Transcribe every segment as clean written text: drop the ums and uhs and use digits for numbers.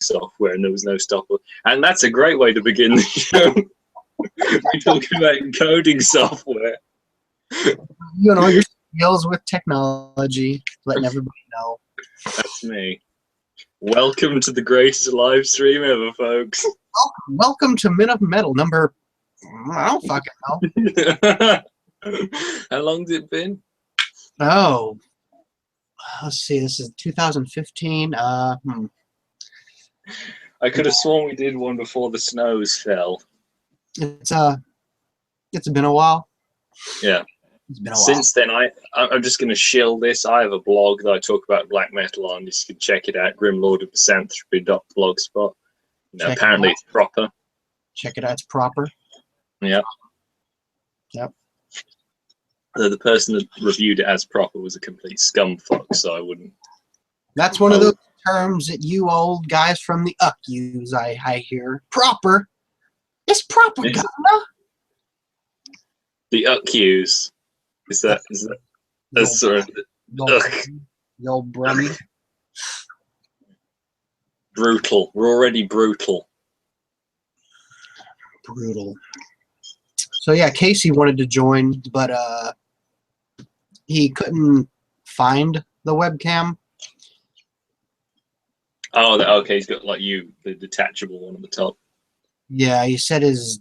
software, and there was no stopper. And that's a great way to begin the show. We talk about coding software. You know, your skills with technology, letting everybody know. That's me. Welcome to the greatest live stream ever, folks. Welcome to Men of Metal number, I don't fucking know. How long's it been? Oh, let's see. This is 2015. I could have sworn we did one before the snows fell. It's been a while. Yeah. It's been a while. Since then, I'm just going to shill this. I have a blog that I talk about black metal on. You can check it out, grimlordofmisanthropy.blogspot. Apparently it's proper. Check it out. It's proper. Yeah. Yep. The person that reviewed it as proper was a complete scumfuck, so I wouldn't. That's one of those terms that you old guys from the UC use, I hear. Proper. It's proper, governor. The UC use. Is that that's sort of the old brummy. Brutal. We're already brutal. Brutal. So yeah, Casey wanted to join, but he couldn't find the webcam. Oh, okay. He's got like the detachable one on the top. Yeah, he said his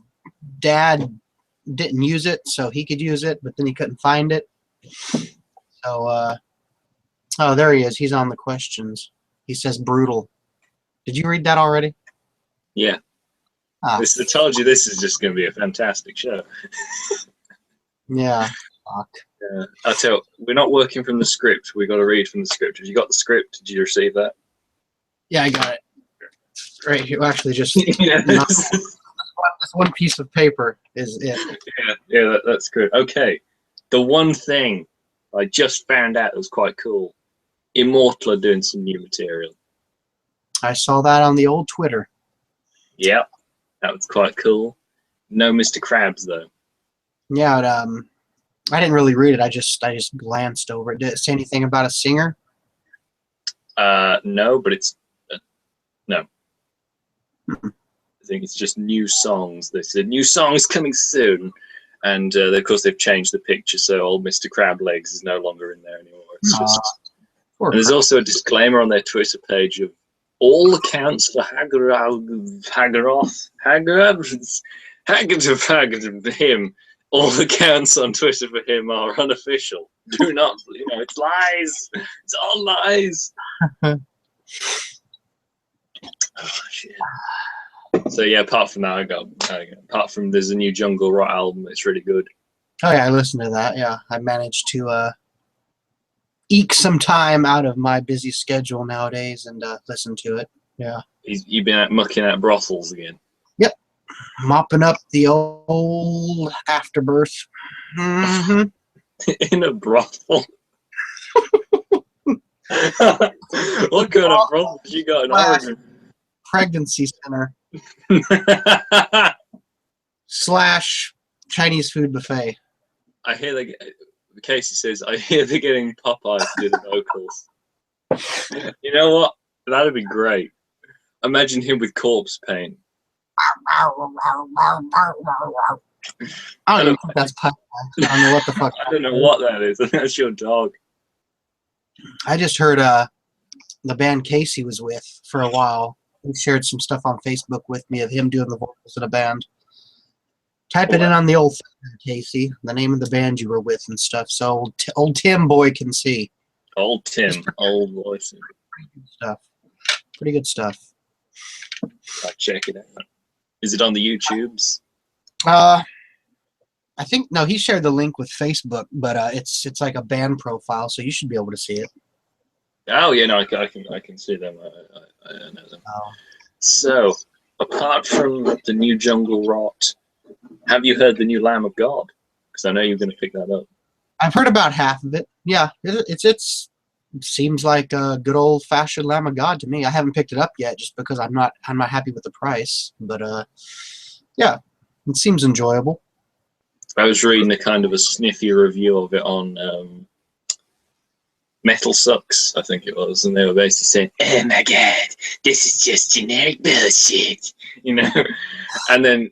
dad didn't use it, so he could use it, but then he couldn't find it. So, oh, there he is. He's on the questions. He says brutal. Did you read that already? Yeah. I told you this is just going to be a fantastic show. Yeah. Fuck. I'll tell you, we're not working from the script. We got to read from the script. Have you got the script? Did you receive that? Yeah, I got it. Right here. Actually, just yeah, this one piece of paper is it. Yeah, that's good. Okay. The one thing I just found out that was quite cool. Immortal are doing some new material. I saw that on the old Twitter. Yep. That was quite cool. No Mr. Krabs, though. Yeah, I didn't really read it. I just glanced over it. Did it say anything about a singer? No, but it's no. Mm-hmm. I think it's just new songs. They said new songs coming soon, and of course they've changed the picture, so old Mr. Crab Legs is no longer in there anymore. It's just. And there's also a disclaimer on their Twitter page of all accounts for him. All accounts on Twitter for him are unofficial. Do not, it's lies. It's all lies. Oh, shit. So yeah, apart from that, apart from there's a new Jungle Rot album. It's really good. Oh yeah, I listened to that. Yeah, I managed to eke some time out of my busy schedule nowadays and listen to it. Yeah. You've been out mucking out brothels again. Yep. Mopping up the old afterbirth. Mm-hmm. In a brothel. What kind of brothel you got in Oregon? Pregnancy center. / Chinese food buffet. I hear Casey says, I hear they're getting Popeye to do the vocals. You know what? That'd be great. Imagine him with corpse paint. I don't know if that's Popeye. I don't know what the fuck. I don't know what that is. That's your dog. I just heard the band Casey was with for a while. He shared some stuff on Facebook with me of him doing the vocals in a band. Type it in on the old Casey, the name of the band you were with and stuff, so old Tim boy can see. Old Tim, old voice. Pretty good stuff. I'll check it out. Is it on the YouTubes? I think no. He shared the link with Facebook, but it's like a band profile, so you should be able to see it. Oh yeah, no, I can see them. I know them. Oh. So, apart from the new Jungle Rot, have you heard the new Lamb of God? Because I know you're going to pick that up. I've heard about half of it. Yeah, it seems like a good old fashioned Lamb of God to me. I haven't picked it up yet, just because I'm not happy with the price. But yeah, it seems enjoyable. I was reading a kind of a sniffy review of it on Metal sucks, I think it was, and they were basically saying, "Oh my god, this is just generic bullshit," you know. and then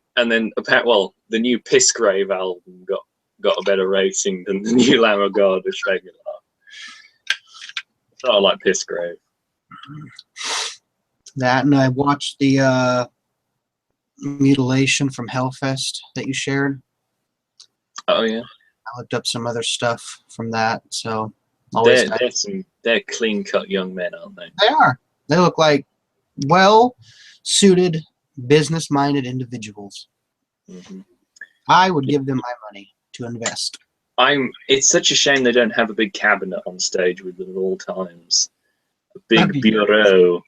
well, the new Pissgrave album got a better rating than the new Lamb of God, which made me laugh. So I like Pissgrave. That, and I watched the Mutilation from Hellfest that you shared. Oh yeah. I looked up some other stuff from that, so. They're clean-cut young men, aren't they? They are. They look like well-suited, business-minded individuals. Mm-hmm. I would give them my money to invest. It's such a shame they don't have a big cabinet on stage with them at all times. A big bureau,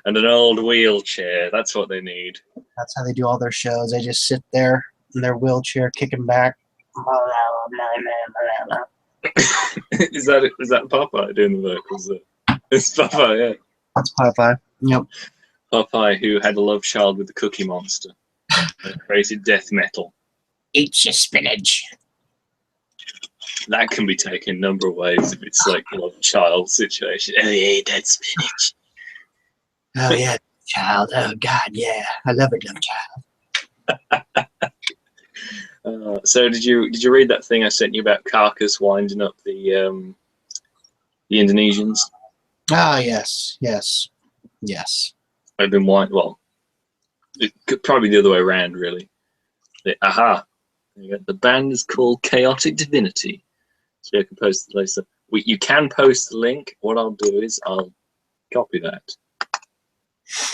and an old wheelchair. That's what they need. That's how they do all their shows. They just sit there in their wheelchair, kicking back. Is that Popeye doing the vocals? It's Popeye, yeah. That's Popeye. Yep. Popeye, who had a love child with the Cookie Monster, and created death metal. Eat your spinach. That can be taken a number of ways if it's like a love child situation. Oh yeah, that spinach. Oh yeah, child. Oh God, yeah. I love it, love child. So did you read that thing I sent you about Carcass winding up the Indonesians? Ah, yes. I've been well, it could probably the other way around, really. The band is called Chaotic Divinity. So I can post it later. You can post the link. What I'll do is I'll copy that.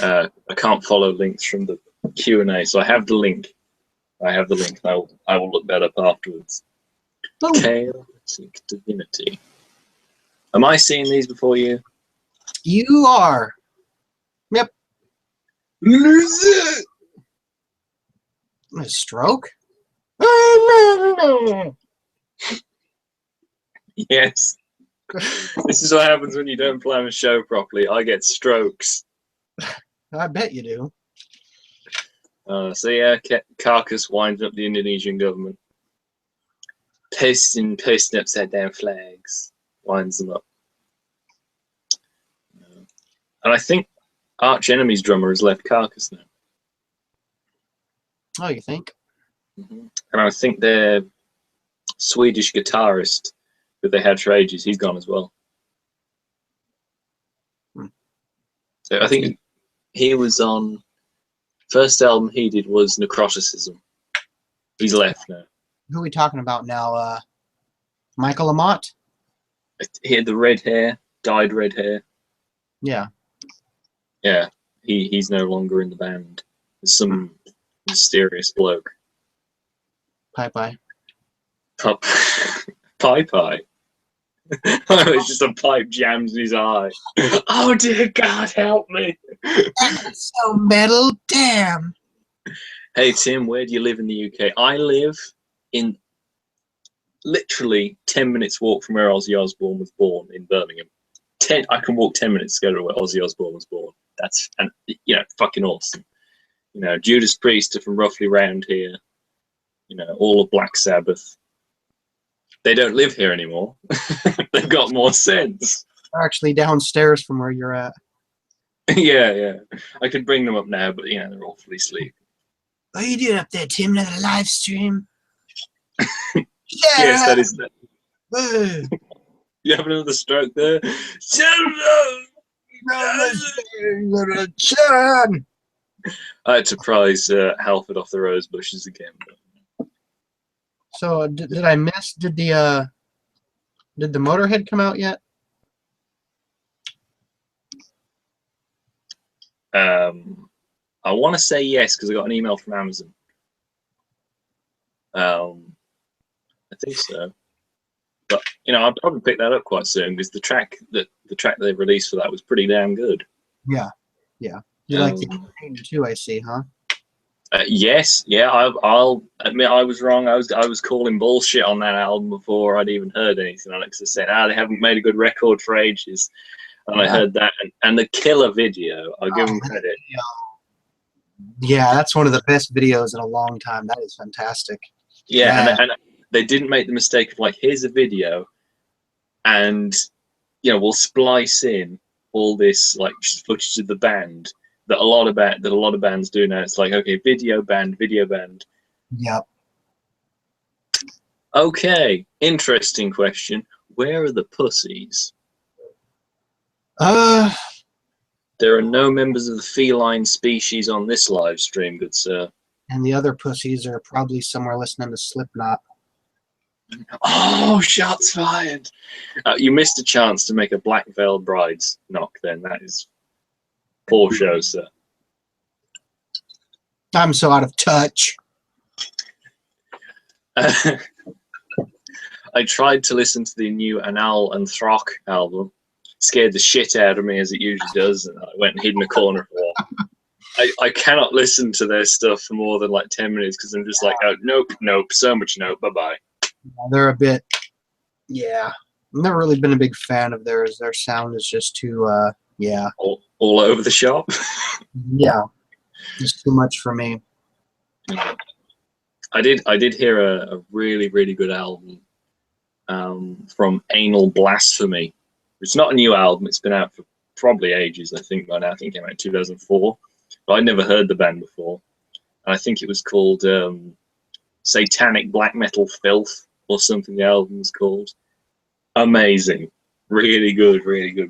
I can't follow links from the Q&A, so I have the link. I will look that up afterwards. Oh. Chaotic Divinity. Am I seeing these before you? You are. Yep. Lose it. A stroke? Yes. This is what happens when you don't plan a show properly. I get strokes. I bet you do. So yeah, Carcass winds up the Indonesian government. Posting upside down flags. Winds them up. And I think Arch Enemy's drummer has left Carcass now. Oh, you think? Mm-hmm. And I think their Swedish guitarist that they had for ages, he's gone as well. So I think he was on... First album he did was Necroticism. He's left now. Who are we talking about now? Michael Amott? He had the red hair, dyed red hair. Yeah. Yeah, he's no longer in the band. There's some mysterious bloke. Pie. Pie. It's just a pipe jammed in his eye. Oh dear God, help me! That's so metal, damn. Hey Tim, where do you live in the UK? I live in literally 10 minutes walk from where Ozzy Osbourne was born in Birmingham. I can walk 10 minutes to go to where Ozzy Osbourne was born. That's fucking awesome. Judas Priest are from roughly round here. All of Black Sabbath. They don't live here anymore. They've got more sense. They're actually downstairs from where you're at. Yeah. I could bring them up now, but they're awfully asleep. What are you doing up there, Tim? Another live stream? Yes, that is that. You having another stroke there? I had to prize Halford off the rose bushes again. So did I miss? Did the Motorhead come out yet? I want to say yes because I got an email from Amazon. I think so. But I'll probably pick that up quite soon because the track that they released for that was pretty damn good. Yeah. You like the Entertainer too, I see, huh? Yes, yeah. I'll admit I was wrong. I was calling bullshit on that album before I'd even heard anything on it because I said, they haven't made a good record for ages. And I heard that, and the killer video. I'll give them credit. Yeah, that's one of the best videos in a long time. That is fantastic. Yeah. And they didn't make the mistake of here's a video. and we'll splice in all this like footage of the band that a lot of bands do now. It's like, okay, video band. Yep. Okay, interesting question. Where are the pussies? There are no members of the feline species on this live stream, good sir. And the other pussies are probably somewhere listening to Slipknot. Oh, shots fired! You missed a chance to make a Black Veil Brides knock. Then that is poor show, sir. I'm so out of touch. I tried to listen to the new Anal and Throck album. Scared the shit out of me, as it usually does, and I went and hid in a corner for a while. I cannot listen to their stuff for more than like 10 minutes because I'm just like, oh, nope, so much nope, bye-bye. They're a bit, yeah. I've never really been a big fan of theirs. Their sound is just too, yeah. All over the shop? Yeah. Just too much for me. I did hear a really, really good album from Anal Blasphemy. It's not a new album. It's been out for probably ages, I think, by now. I think it came out in 2004. But I'd never heard the band before. And I think it was called Satanic Black Metal Filth or something the album was called. Amazing. Really good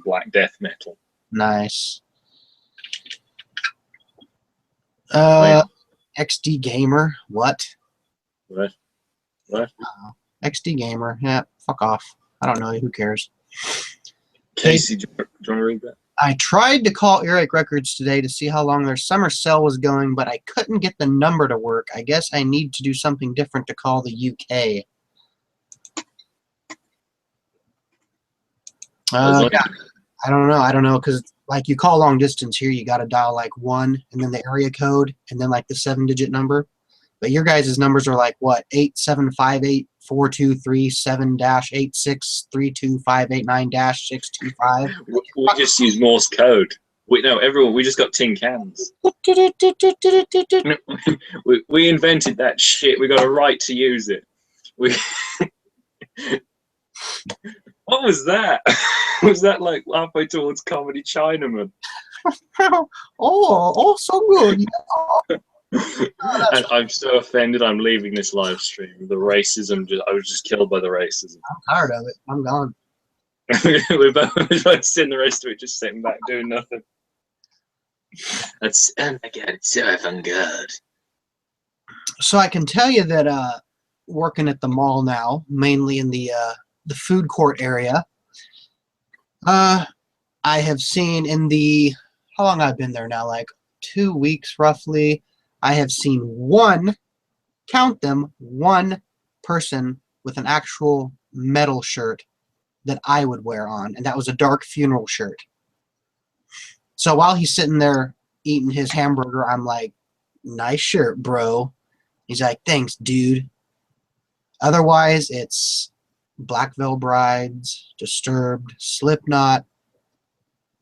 black death metal. Nice. XD Gamer, what? What? XD Gamer, yeah, fuck off. I don't know, who cares? Casey, do you want to read that? I tried to call Earache Records today to see how long their summer sale was going, but I couldn't get the number to work. I guess I need to do something different to call the UK. Yeah, I don't know, because like you call long distance here, you got to dial like 1 and then the area code and then like the 7-digit number. But your guys' numbers are like what? 8758-4237-8632-589-625. We just use Morse code. We just got tin cans. we invented that shit. We got a right to use it. What was that? Was that like halfway towards Comedy Chinaman? oh, so good. Yeah. And I'm so offended. I'm leaving this live stream. The racism, I was just killed by the racism. I'm tired of it. I'm gone. We're both sitting the rest of it, just sitting back doing nothing. That's oh my god, it's so effing good. So I can tell you that working at the mall now, mainly in the food court area, I have seen in the how long I've been there now, like 2 weeks roughly. I have seen one person with an actual metal shirt that I would wear on, and that was a dark funeral shirt. So while he's sitting there eating his hamburger, I'm like, nice shirt, bro. He's like, thanks, dude. Otherwise, it's Black Veil Brides, Disturbed, Slipknot.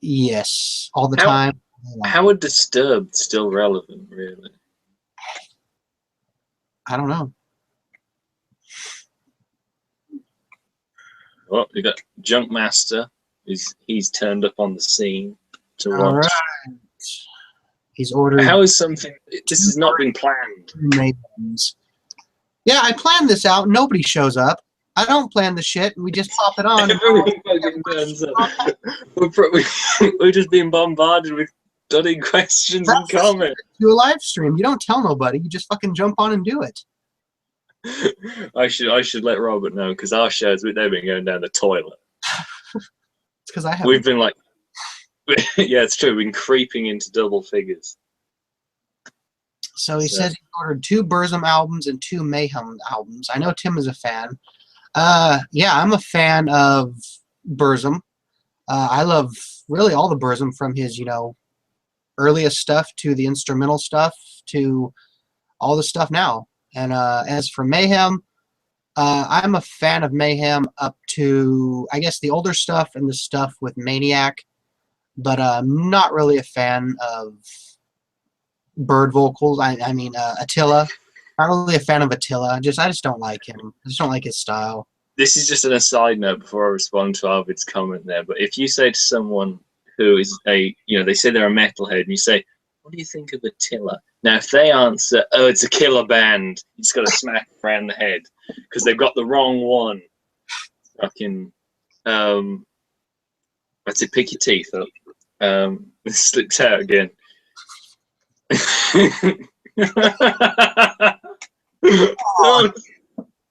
Yes, all the time. How are Disturbed still relevant, really? I don't know. Well, we got Junkmaster. He's turned up on the scene to watch. All right. He's ordered. How is something? This has not been planned. Yeah, I planned this out. Nobody shows up. I don't plan the shit. We just pop it on. Everyone fucking turns up. We're just being bombarded with stunning questions and comments. Do a live stream. You don't tell nobody. You just fucking jump on and do it. I should let Robert know, because our shows, they've been going down the toilet. It's because I have. We've been like, yeah, it's true. We've been creeping into double figures. So he says he ordered 2 Burzum albums and 2 Mayhem albums. I know Tim is a fan. Yeah, I'm a fan of Burzum. I love really all the Burzum, from his, earliest stuff to the instrumental stuff to all the stuff now. And as for Mayhem, I'm a fan of Mayhem up to, I guess, the older stuff and the stuff with Maniac, but I'm not really a fan of Bird vocals. I mean Attila. Not really a fan of Attila. I just don't like him. I just don't like his style. this is just an aside note before I respond to Arvid's comment there. But if you say to someone who is they say they're a metalhead, and you say, "What do you think of Attila?" Now, if they answer, "Oh, it's a killer band," you just got to smack them around the head because they've got the wrong one. Fucking, let's say, pick your teeth up. It slips out again.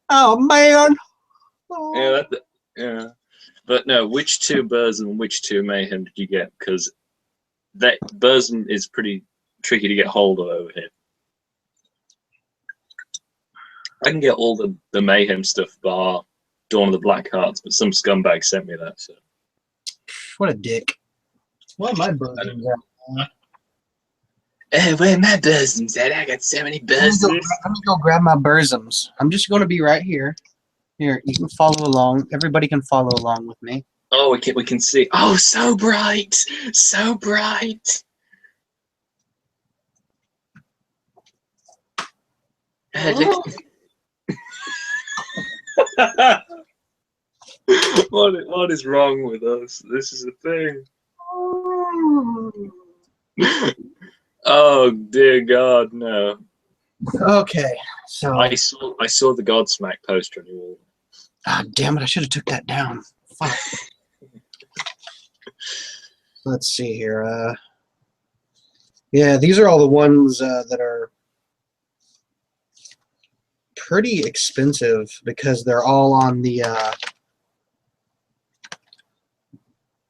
Oh man. Oh. Yeah. But no, which two Burzum and which two Mayhem did you get? Because that Burzum is pretty tricky to get hold of over here. I can get all the Mayhem stuff bar Dawn of the Black Hearts, but some scumbag sent me that. So. What a dick. What my Burzums at? Where my Burzums at? I got so many Burzums. Let me go grab my Burzums. I'm just going to be right here. Here, you can follow along. Everybody can follow along with me. Oh, we can see. Oh, so bright, so bright. What is wrong with us? This is a thing. Oh dear God, no. Okay, so I saw the Godsmack poster on your wall. Ah, damn it! I should have took that down. Fuck. Let's see here. Yeah, these are all the ones that are pretty expensive because they're all on the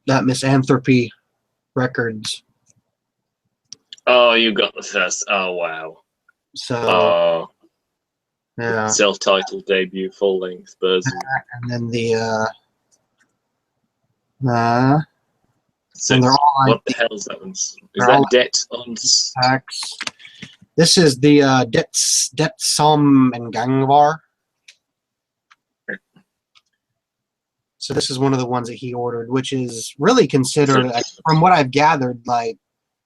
that Misanthropy Records. Oh, you got the first. Oh wow. So yeah, self-titled debut, full-length Burzum. And then the so they're all on what the hell is that one? Is that Det on packs? This is the Det Som and Gangvar. So this is one of the ones that he ordered, which is really considered, from what I've gathered, like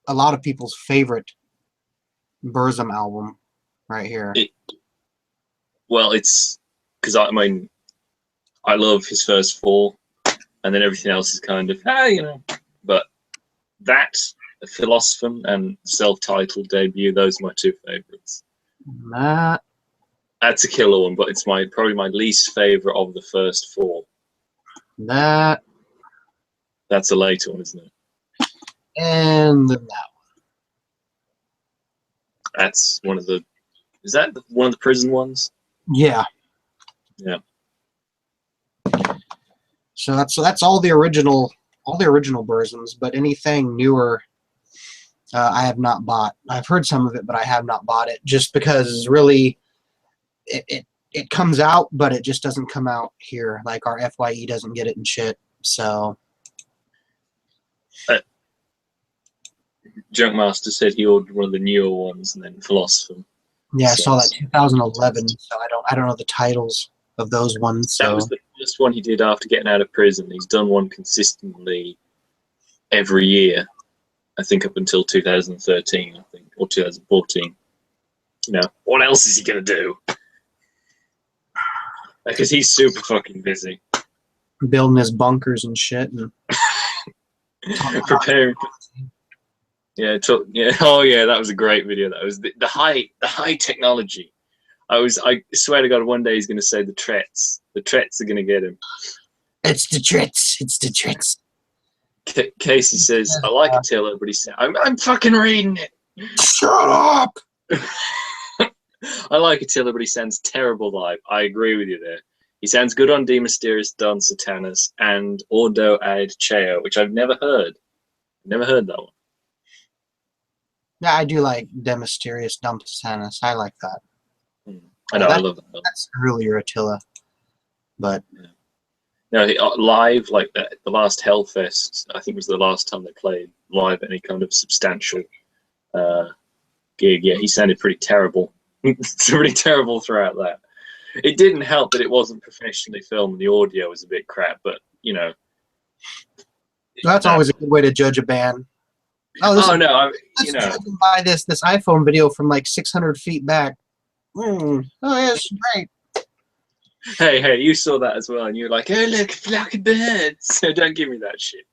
a lot of people's favorite Burzum album right here. Well, it's because I mean, I love his first four, and then everything else is kind of, But that, Philosopher and self-titled debut, those are my two favorites. That's a killer one, but it's probably my least favorite of the first four. That's a later one, isn't it? And then that one. That's one of the. Is that one of the prison ones? Yeah. Yeah. So that's all the original Burzums, but anything newer, I have not bought. I've heard some of it, but I have not bought it just because really, it comes out, but it just doesn't come out here. Like our FYE doesn't get it and shit. So. Junkmaster said he ordered one of the newer ones and then Philosopher. Yeah, I saw that 2011. So I don't know the titles of those ones. So. That was the first one he did after getting out of prison. He's done one consistently every year, I think up until 2013, I think, or 2014. What else is he gonna do? Because he's super fucking busy. Building his bunkers and shit. And preparing. Oh yeah, that was a great video. That was the high technology. I swear to God, one day he's going to say the Trets. The Trets are going to get him. It's the Trets. It's the Trets. Casey says, I like Attila, but he said, I'm fucking reading it. Shut up. I like Attila, but he sounds terrible live. I agree with you there. He sounds good on De Mysteriis Don Satanus and Ordo ad Cheo, which I've never heard. Never heard that one. Yeah, I do like De Mysteriis Don Satanus. I like that. I know, I love that. That's earlier Attila, but live like that. The last Hellfest, I think, was the last time they played live any kind of substantial gig. Yeah, he sounded pretty terrible. Pretty terrible throughout that. It didn't help that it wasn't professionally filmed. The audio was a bit crap, but that's always a good way to judge a band. Let's judge them by this iPhone video from like 600 feet back. Oh, yeah, it's great. Hey, you saw that as well, and you're like, oh, look, fluffy birds. So don't give me that shit.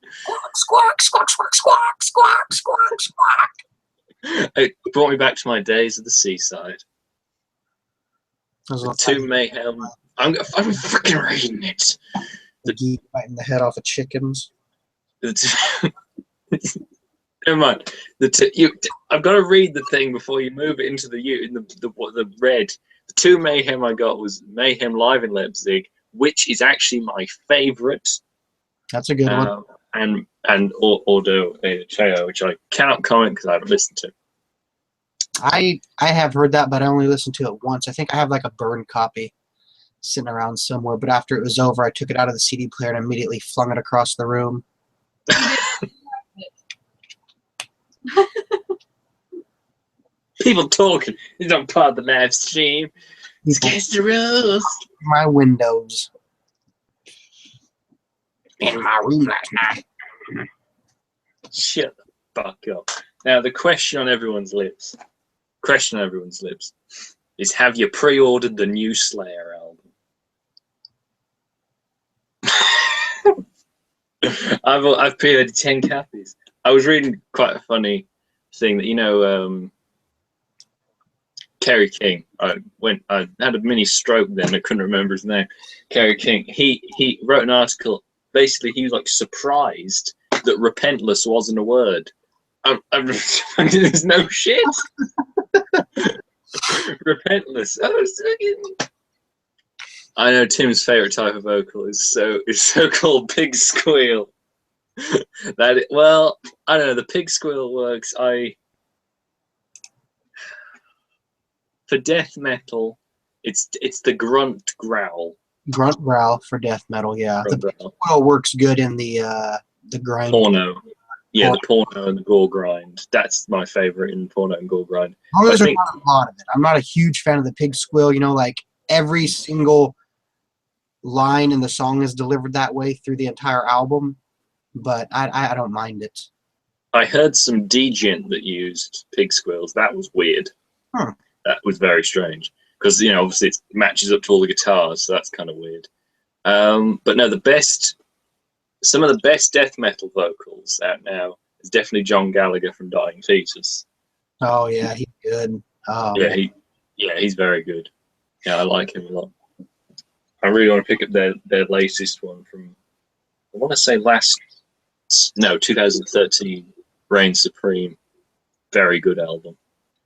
Squawk, squawk, squawk, squawk, squawk, squawk, squawk. It brought me back to my days of the seaside. The two mayhem. I'm freaking reading it. The geek biting the head off of chickens. Never mind. I've got to read the thing before you move it into the red. The two mayhem I got was Mayhem Live in Leipzig, which is actually my favorite. That's a good one. And Ordo Cheo, which I cannot comment because I haven't listened to. I have heard that, but I only listened to it once. I think I have like a burned copy sitting around somewhere. But after it was over, I took it out of the CD player and immediately flung it across the room. People talking. It's not part of the live stream. It's against the rules. My windows. In my room last night. Shut the fuck up. Now, the question on everyone's lips. Is, have you pre-ordered the new Slayer album? I've pre-ordered 10 copies. I was reading quite a funny thing that, Kerry King. I had a mini stroke then. I couldn't remember his name. Kerry King. He wrote an article. Basically, he was like surprised that repentless wasn't a word. There's no shit. Repentless. I know Tim's favorite type of vocal is so called pig squeal. Well, I don't know. The pig squeal works. For death metal, it's the grunt growl. Grunt growl for death metal, yeah. The pig squeal works good in the grind. Porno. Yeah, the porno and the gore grind. That's my favorite in porno and gore grind. There's not a lot of it. I'm not a huge fan of the pig squeal. Like every single line in the song is delivered that way through the entire album, but I don't mind it. I heard some djent that used pig squeals. That was weird. That was very strange because obviously it matches up to all the guitars, so that's kind of weird. But no, some of the best death metal vocals out now is definitely John Gallagher from Dying Fetus. Oh yeah, he's good. Oh yeah, he's very good. Yeah, I like him a lot. I really want to pick up their latest one from, I want to say 2013, Reign Supreme. Very good album.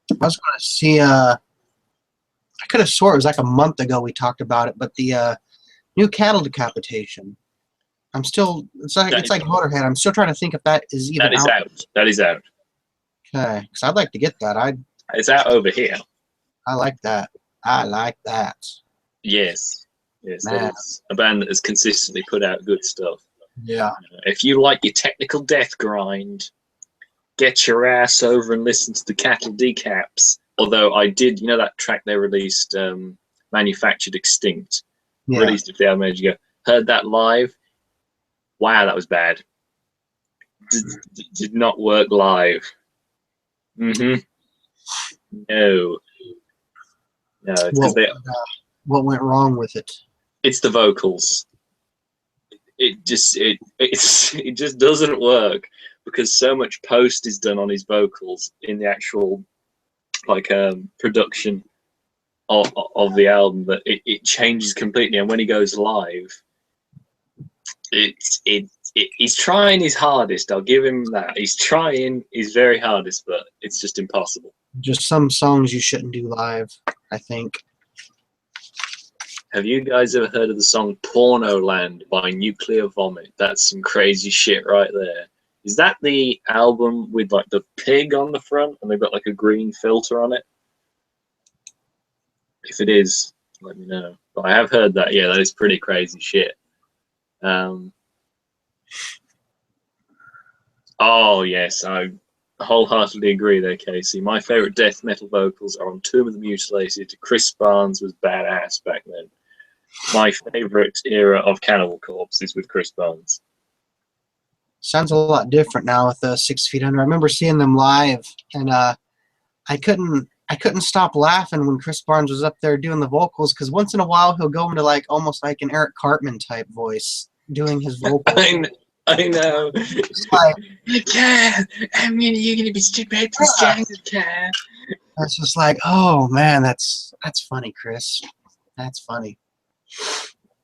I was going to see, I could have swore it was like a month ago we talked about it, but the new cattle decapitation. It's like Motorhead. I'm still trying to think if that is even out. That is out. Okay, because I'd like to get that. It's out over here. I like that. Yes, it's a band that has consistently put out good stuff. Yeah. If you like your technical death grind, get your ass over and listen to the Cattle Decaps. Although I did, that track they released, Manufactured Extinct, released it the album ago. Heard that live. Wow, that was bad. Did not work live. No. What went wrong with it? It's the vocals. It just doesn't work because so much post is done on his vocals in the actual production of the album that it changes completely. And when he goes live, he's trying his hardest. I'll give him that. He's trying his very hardest, but it's just impossible. Just some songs you shouldn't do live, I think. Have you guys ever heard of the song Porno Land by Nuclear Vomit? That's some crazy shit right there. Is that the album with like the pig on the front and they've got like a green filter on it? If it is, let me know. But I have heard that. Yeah, that is pretty crazy shit. Oh yes, I wholeheartedly agree there, Casey. My favorite death metal vocals are on Tomb of the Mutilated. Chris Barnes was badass back then. My favorite era of Cannibal Corpse is with Chris Barnes. Sounds a lot different now with 6 Feet Under. I remember seeing them live, and I couldn't I couldn't stop laughing when Chris Barnes was up there doing the vocals, because once in a while he'll go into like almost like an Eric Cartman type voice doing his vocals. I know. Like, you're gonna be stripped out to the jungle, car. That's just like, oh man, that's funny, Chris. That's funny.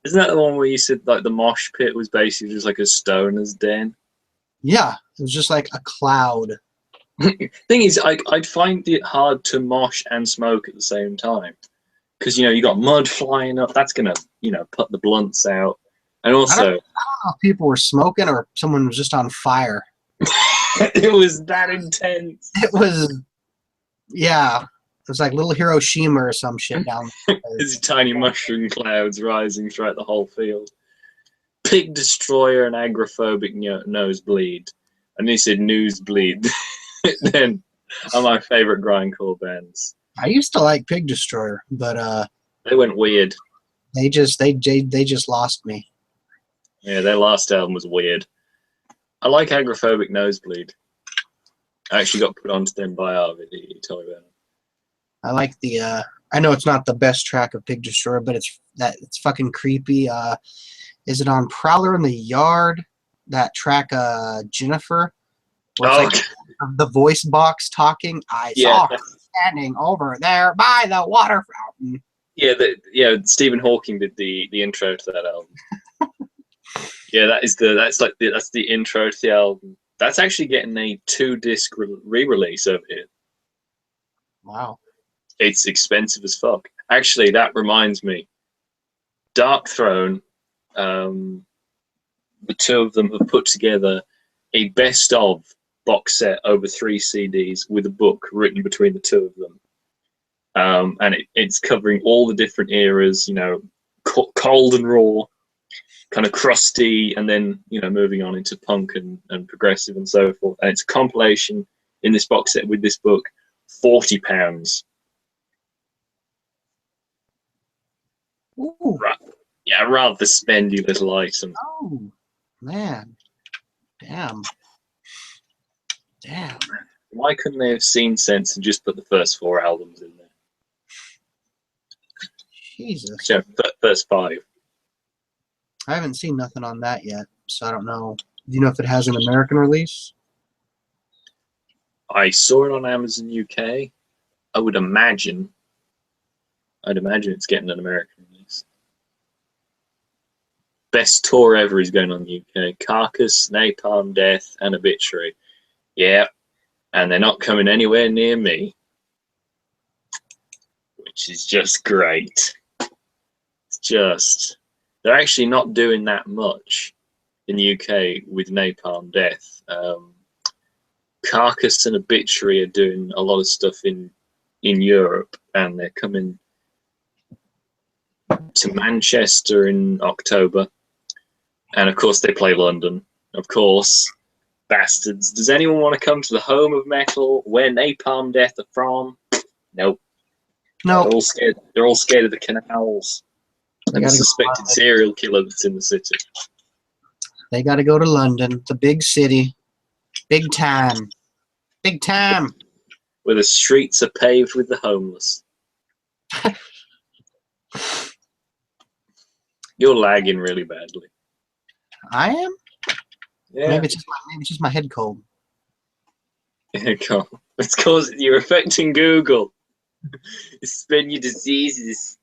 Isn't that the one where you said like the mosh pit was basically just like a stoner's den? Yeah, it was just like a cloud. Thing is, I'd find it hard to mosh and smoke at the same time, because you got mud flying up. That's gonna put the blunts out, and also I don't know if people were smoking or someone was just on fire. it was that intense. It was, yeah. It was like little Hiroshima or some shit down there. There's tiny mushroom clouds rising throughout the whole field. Pig destroyer and agoraphobic nosebleed. And he said newsbleed. Then are my favorite grindcore bands. I used to like Pig Destroyer, but they went weird. They just lost me. Yeah, their last album was weird. I like agoraphobic nosebleed. I actually got put onto them by Arvid. He told me about it. I like the I know it's not the best track of Pig Destroyer, but it's fucking creepy. Is it on Prowler in the Yard? That track Jennifer? Oh, like the voice box talking. I saw her standing over there by the water fountain. Yeah, Stephen Hawking did the intro to that album. Yeah, that's the intro to the album. That's actually getting a 2-disc re-release over here. Wow. It's expensive as fuck. Actually, that reminds me. Dark Throne, the two of them have put together a best of box set over 3 CDs with a book written between the two of them. And it's covering all the different eras, cold and raw, kind of crusty, and then, moving on into punk and progressive and so forth. And it's a compilation in this box set with this book, £40. Ooh. Yeah, rather spendy little item. Oh, man. Damn. Why couldn't they have seen sense and just put the first 4 albums in there? Jesus. Yeah, first 5. I haven't seen nothing on that yet, so I don't know. Do you know if it has an American release? I saw it on Amazon UK. I'd imagine it's getting an American release. Best tour ever is going on in the UK. Carcass, Napalm Death, and Obituary. Yeah, and they're not coming anywhere near me, which is just great. They're actually not doing that much in the UK with Napalm Death. Carcass and Obituary are doing a lot of stuff in Europe, and they're coming to Manchester in October, and of course they play London. Of course, bastards. Does anyone want to come to the home of metal, where Napalm Death are from? Nope. No. They're all scared. They're all scared of the canals and the suspected serial killer that's in the city. They got to go to London, the big city, big time, where the streets are paved with the homeless. You're lagging really badly. I am? Yeah. Maybe it's just my head cold. It's because you're affecting Google. It's spreading your diseases.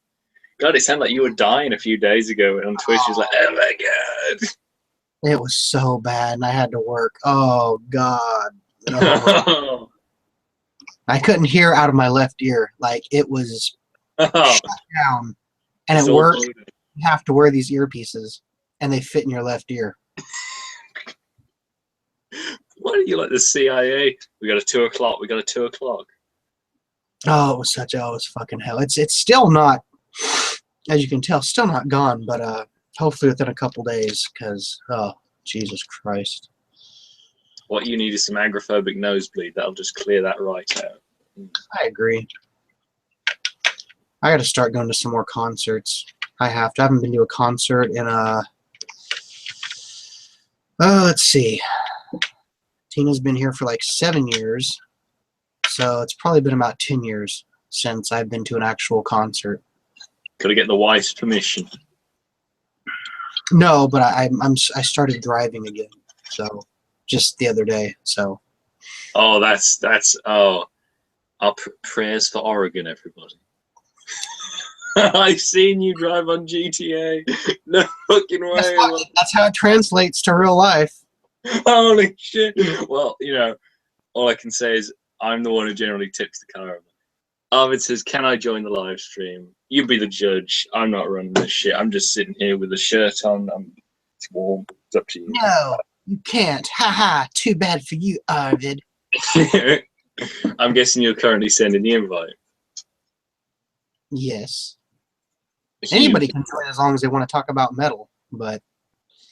God, it sounded like you were dying a few days ago on Twitch. It was like, oh my God. It was so bad, and I had to work. Oh, God. Oh. I couldn't hear out of my left ear. Like, it was shut down. And at work, you have to wear these earpieces, and they fit in your left ear. Why are you like the CIA? We got a 2 o'clock. We got a 2 o'clock. Oh, it was fucking hell. It's still not, as you can tell, still not gone, but hopefully within a couple days, because, oh, Jesus Christ. What you need is some agoraphobic nosebleed. That'll just clear that right out. I agree. I got to start going to some more concerts. I haven't been to a concert in let's see. Tina's been here for like 7 years, so it's probably been about 10 years since I've been to an actual concert. Got to get the wife's permission. No, but I started driving again, so just the other day. So. Oh, that's our prayers for Oregon, everybody. I've seen you drive on GTA. No fucking way. That's how it translates to real life. Holy shit. Well, you know, all I can say is I'm the one who generally tips the car over. Arvid says, can I join the live stream? You be the judge. I'm not running this shit. I'm just sitting here with a shirt on. It's warm. It's up to you. No, you can't. Ha. Too bad for you, Arvid. I'm guessing you're currently sending the invite. Yes. Anybody can join as long as they want to talk about metal, but...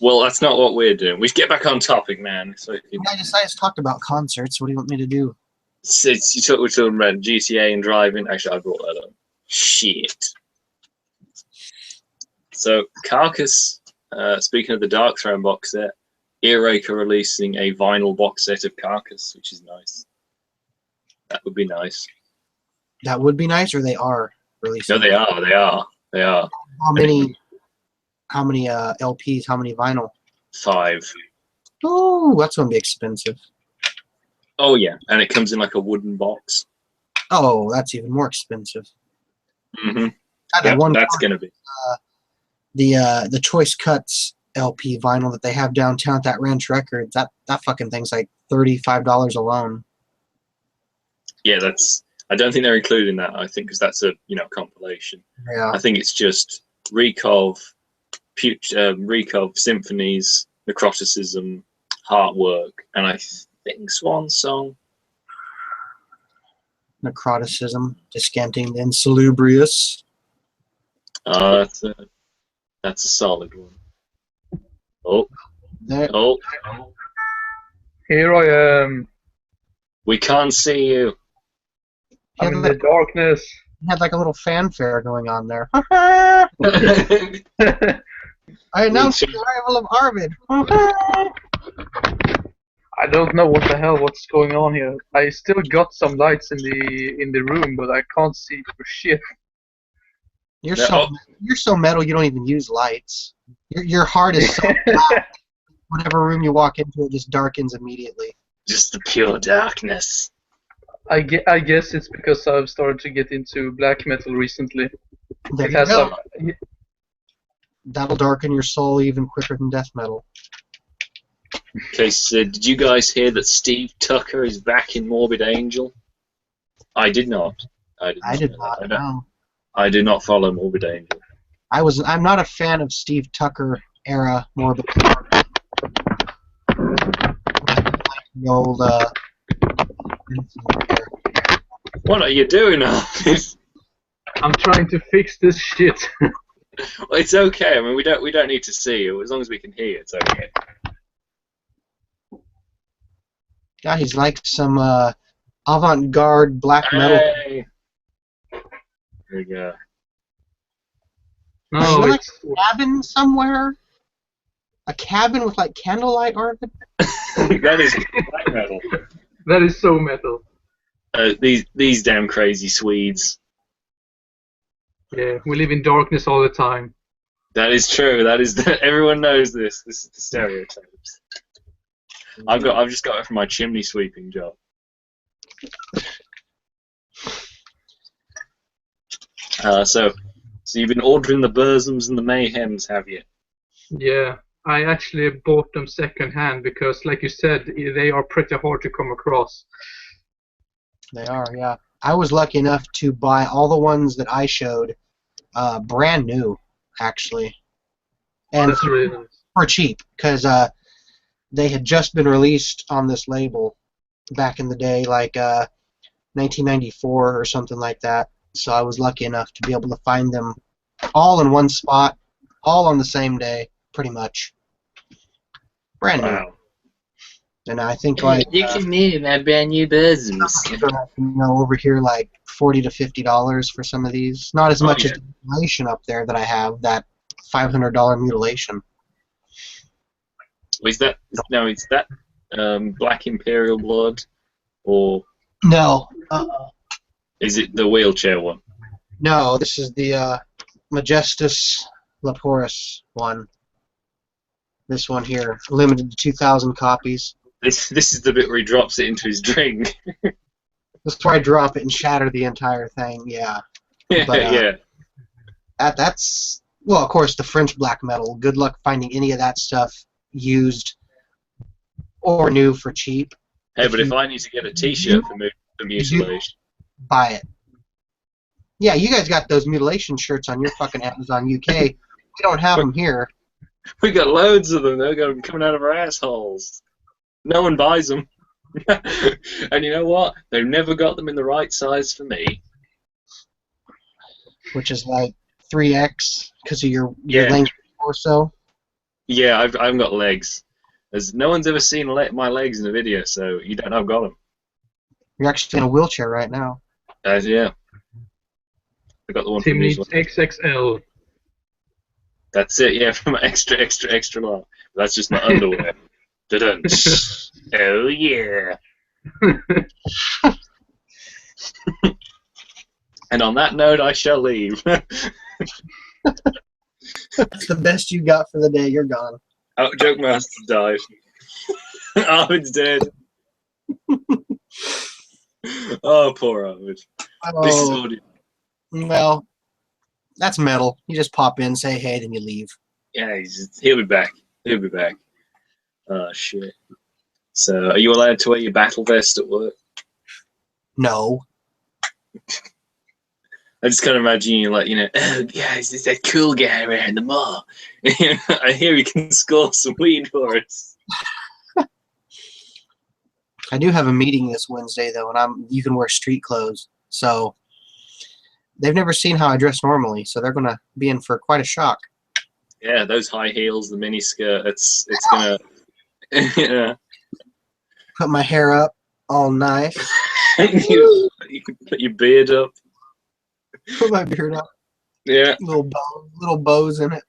Well, that's not what we're doing. We should get back on topic, man. So I just talked about concerts. What do you want me to do? We're talking about GTA and driving. Actually, I brought that up. Shit. So, Carcass, speaking of the Dark Throne box set, Earache are releasing a vinyl box set of Carcass, which is nice. That would be nice. That would be nice, or they are releasing? No, they are. How many LPs? How many vinyl? 5. Oh, that's gonna be expensive. Oh yeah, and it comes in like a wooden box. Oh, that's even more expensive. Mm-hmm. Yep, that's gonna be the Choice Cuts LP vinyl that they have downtown at that Ranch Records. That fucking thing's like $35 alone. Yeah, I don't think they're including that. I think because that's a compilation. Yeah. I think it's just Rykov Symphonies, Necroticism, Heartwork, and I think Swan Song. Necroticism, Descanting the Insalubrious. That's a solid one. Oh. Here I am. We can't see you. I'm in the darkness. You had like a little fanfare going on there. I announced the arrival of Arvid. I don't know what's going on here. I still got some lights in the room, but I can't see for shit. You're so metal you don't even use lights. Your heart is so black. Whatever room you walk into, it just darkens immediately. Just the pure darkness. I guess it's because I've started to get into black metal recently. There you go. That'll darken your soul even quicker than death metal. Okay, so did you guys hear that Steve Tucker is back in Morbid Angel? I did not. I did not. No. I do not follow Morbid Angel. I'm not a fan of Steve Tucker era Morbid. The old What are you doing, Alfie? I'm trying to fix this shit. Well, it's okay. I mean, we don't need to see you as long as we can hear you. It's okay. Yeah, he's like some avant-garde black metal. Hey. There you go. No, like a cabin somewhere. A cabin with like candlelight on it. That is black metal. That is so metal. These damn crazy Swedes. Yeah, we live in darkness all the time. That is true. Everyone knows this. This is the stereotypes. I've just got it from my chimney sweeping job. So you've been ordering the Burzums and the Mayhems, have you? Yeah, I actually bought them second-hand because, like you said, they are pretty hard to come across. They are, yeah. I was lucky enough to buy all the ones that I showed brand new, actually. And That's really nice. For cheap, because they had just been released on this label back in the day, like 1994 or something like that. So I was lucky enough to be able to find them all in one spot, all on the same day, pretty much. Brand new. And I think like you can move my brand new Burzums. Over here like $40 to $50 for some of these. Not as much as the mutilation up there that I have, that $500 mutilation. Is that Black Imperial Blood or no? Is it the wheelchair one? No, this is the Majestus Leporus one. This one here, limited to 2,000 copies. This is the bit where he drops it into his drink. This is where I drop it and shatter the entire thing. Yeah. But, Yeah. That's, well, of course, the French black metal. Good luck finding any of that stuff used or new for cheap. Hey, but if I need to get a T-shirt for mutilation, buy it. Yeah, you guys got those mutilation shirts on your fucking Amazon UK. We don't have them here. We got loads of them. They're coming out of our assholes. No one buys them. And you know what? They've never got them in the right size for me. Which is like 3X because of your length or so. Yeah, I've got legs. No one's ever seen my legs in a video, so you don't know I've got them. You're actually in a wheelchair right now. Yeah. I got the one Tim from needs Newsline. XXL. That's it, yeah, from extra long. That's just my underwear. Dun. Oh, yeah. And on that note, I shall leave. That's the best you got for the day. You're gone. Oh, Joke Master died. Ahmed's dead. Oh, poor Ahmed. Oh, This is audio. well, that's metal. You just pop in, say hey, then you leave. Yeah, he'll be back. He'll be back. Oh, shit. So, are you allowed to wear your battle vest at work? No. I just kind of imagine you like, oh, guys, there's that cool guy around the mall. I hear he can score some weed for us. I do have a meeting this Wednesday, though, and you can wear street clothes. So they've never seen how I dress normally, so they're going to be in for quite a shock. Yeah, those high heels, the mini skirt, it's going to... Yeah. Put my hair up all nice. You can put your beard up. Put my beard up. Yeah. Little bows in it.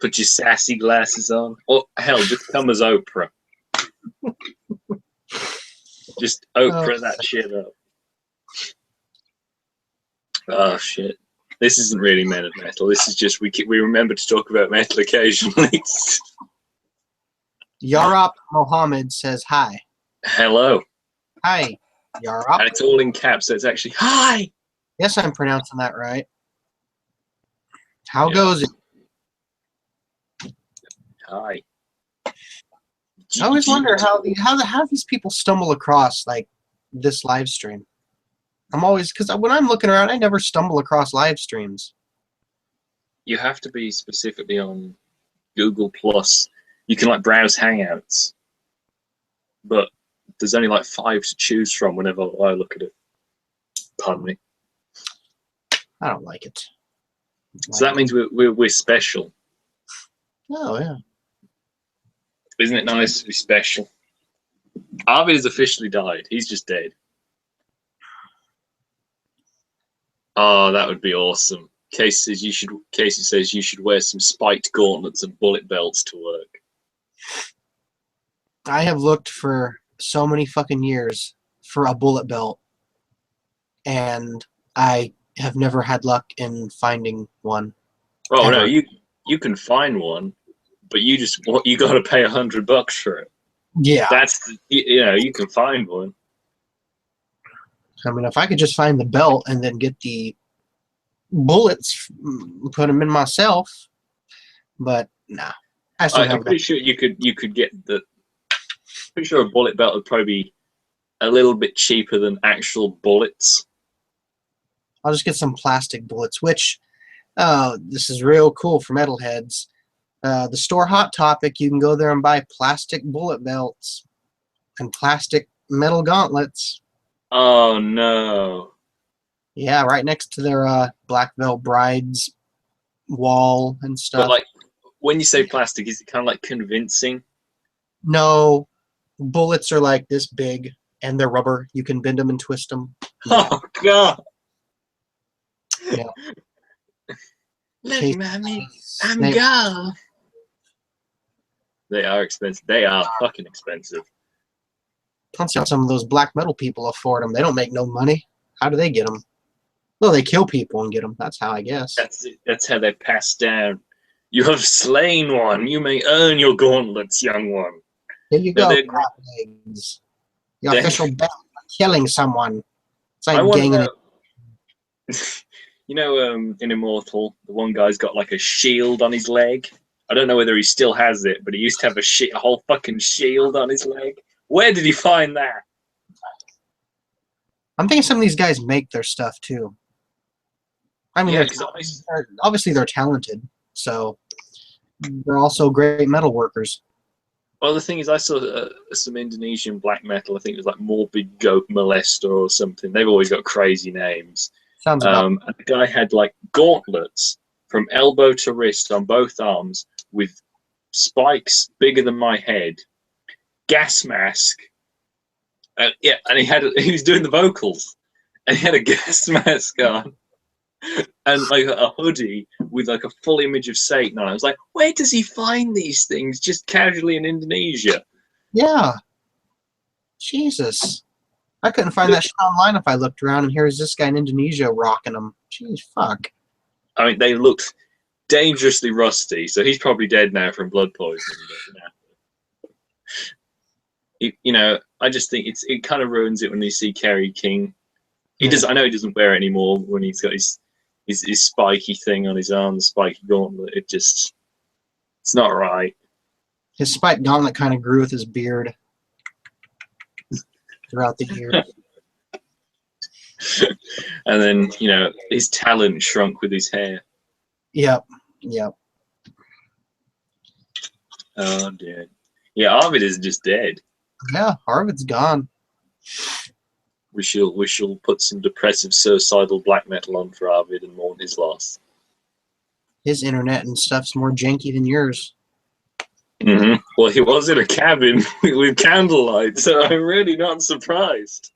Put your sassy glasses on. Or, hell, just come as Oprah. Just Oprah that shit up. Oh, shit. This isn't really Men of Metal. This is just, we remember to talk about metal occasionally. Yarop Mohammed says hi. Hello. Hi, Yarop. And it's all in caps, so it's actually, hi! Yes, I'm pronouncing that right. How goes it? Hi. I always wonder how these people stumble across like this live stream. I'm always, because when I'm looking around, I never stumble across live streams. You have to be specifically on Google Plus. You can like browse Hangouts, but there's only like 5 to choose from whenever I look at it. Pardon me. I don't like it. So that means we're special. Oh yeah. Isn't it nice to be special? Arvid has officially died. He's just dead. Oh, that would be awesome. Casey says you should wear some spiked gauntlets and bullet belts to work. I have looked for so many fucking years for a bullet belt, and I have never had luck in finding one. Oh ever. no, you can find one, but you got to pay $100 for it. Yeah, you can find one. I mean, if I could just find the belt and then get the bullets, put them in myself, but nah. I'm pretty sure you could get the. Pretty sure a bullet belt would probably be a little bit cheaper than actual bullets. I'll just get some plastic bullets, which this is real cool for metalheads. The store Hot Topic, you can go there and buy plastic bullet belts and plastic metal gauntlets. Oh no! Yeah, right next to their Black Veil Brides wall and stuff. But like, when you say plastic, is it kind of like convincing? No, bullets are like this big, and they're rubber. You can bend them and twist them. Yeah. Oh god! Yeah. Look, mommy, I'm gone. They are expensive. They are fucking expensive. Don't see how some of those black metal people afford them. They don't make no money. How do they get them? Well, they kill people and get them. That's how, I guess. That's it. That's how they pass down. You have slain one. You may earn your gauntlets, young one. There you go. Legs. The official belt for killing someone. It's like ganging it. You know, in Immortal, the one guy's got like a shield on his leg. I don't know whether he still has it, but he used to have a whole fucking shield on his leg. Where did he find that? I'm thinking some of these guys make their stuff too. I mean, obviously they're talented, so they're also great metal workers. Well, the thing is, I saw some Indonesian black metal. I think it was like Morbid Goat Molester or something. They've always got crazy names. Sounds about. And the guy had like gauntlets from elbow to wrist on both arms with spikes bigger than my head, gas mask. Yeah, and he was doing the vocals, and he had a gas mask on. And like a hoodie with like a full image of Satan on it. I was like, where does he find these things just casually in Indonesia? Yeah. Jesus. I couldn't find that shit online if I looked around, and here's this guy in Indonesia rocking them. Jeez, fuck. I mean, they looked dangerously rusty, so he's probably dead now from blood poisoning. But, you know, I just think it kind of ruins it when you see Kerry King. I know he doesn't wear it anymore when he's got his spiky thing on his arm, the spiky gauntlet. It's not right. His spiked gauntlet kind of grew with his beard throughout the year. And then, you know, his talent shrunk with his hair. Yep. Oh dear. Yeah, Arvid is just dead. Yeah, Arvid's gone. We shall put some depressive suicidal black metal on for Arvid and mourn his loss. His internet and stuff's more janky than yours. Mm-hmm. Well, he was in a cabin with candlelight, so I'm really not surprised.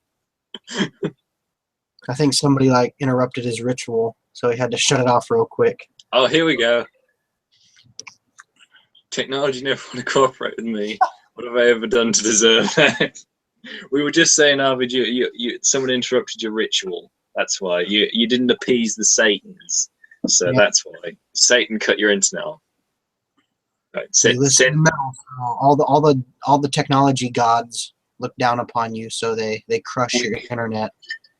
I think somebody like interrupted his ritual, so he had to shut it off real quick. Oh, here we go. Technology never want to cooperate with me. What have I ever done to deserve that? We were just saying, Arvid, someone interrupted your ritual. That's why you didn't appease the Satans, so that's why Satan cut your internet off. Right, all the technology gods look down upon you, so they crush your internet.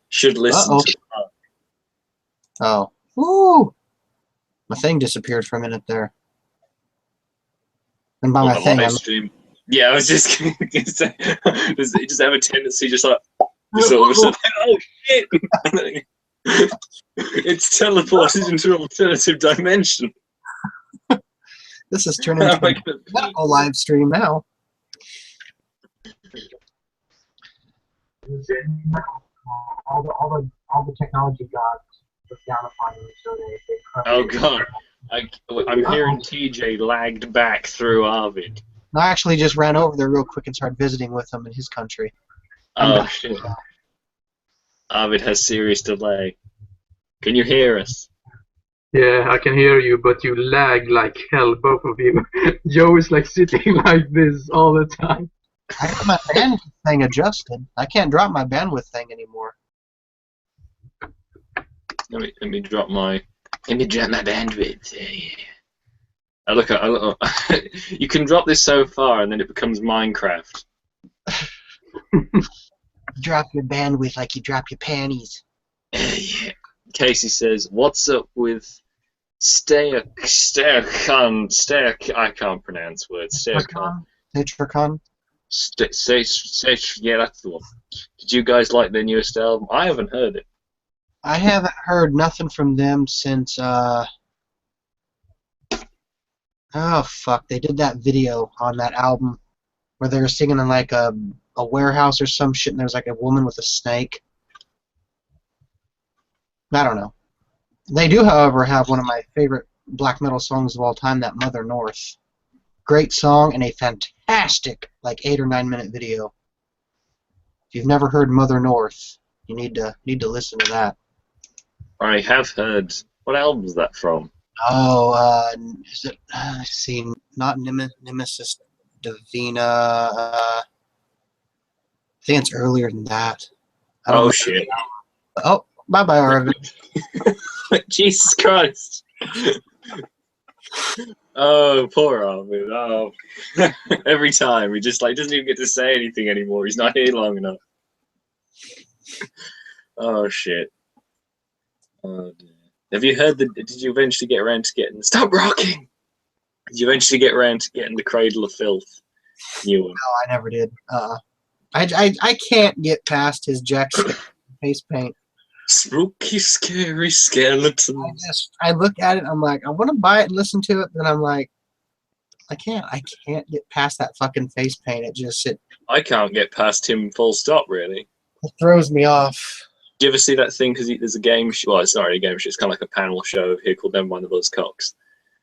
Should listen to that. Oh, woo! My thing disappeared for a minute there. And by my thing, stream. Yeah, I was just going to say, does it just have a tendency just like, just all of a sudden, oh shit! It's teleported into an alternative dimension. This is turning into a medical live stream now. All the technology gods look down upon you, so they crush. Oh god, I'm hearing TJ lagged back through Arvid. I actually just ran over there real quick and started visiting with him in his country. Oh shit. Arvid has serious delay. Can you hear us? Yeah, I can hear you, but you lag like hell, both of you. Joe is like sitting like this all the time. I got my bandwidth thing adjusted. I can't drop my bandwidth thing anymore. Let me drop my bandwidth. Yeah. Look, you can drop this so far, and then it becomes Minecraft. Drop your bandwidth like you drop your panties. Yeah. Casey says, "What's up with I can't pronounce words. Tetracon? Yeah, that's the one. Did you guys like their newest album? I haven't heard it. I haven't heard nothing from them since, oh, fuck. They did that video on that album where they were singing in, like, a warehouse or some shit, and there was, like, a woman with a snake. I don't know. They do, however, have one of my favorite black metal songs of all time, that Mother North. Great song and a fantastic, like, 8 or 9 minute video. If you've never heard Mother North, you need to listen to that. I have heard. What album is that from? Oh, is it? Let's see, not Nemesis Divina. think it's earlier than that. I don't Oh know. shit! Oh, bye-bye, Arvin. Jesus Christ! Oh, poor Arvid. Oh, every time he just like doesn't even get to say anything anymore. He's not here long enough. Oh shit! Oh dear. Have you heard the? Did you eventually get around to getting? Stop rocking! Did you eventually get around to getting the Cradle of Filth new one? No, I never did. I can't get past his Jack face paint. Spooky, scary skeletons. I look at it, I'm like, I want to buy it and listen to it, then I'm like, I can't get past that fucking face paint. I can't get past him full stop, really. It throws me off. Do you ever see that thing? Because there's a game show. Well, it's not really a game show. It's kind of like a panel show here called Never Mind the Buzzcocks.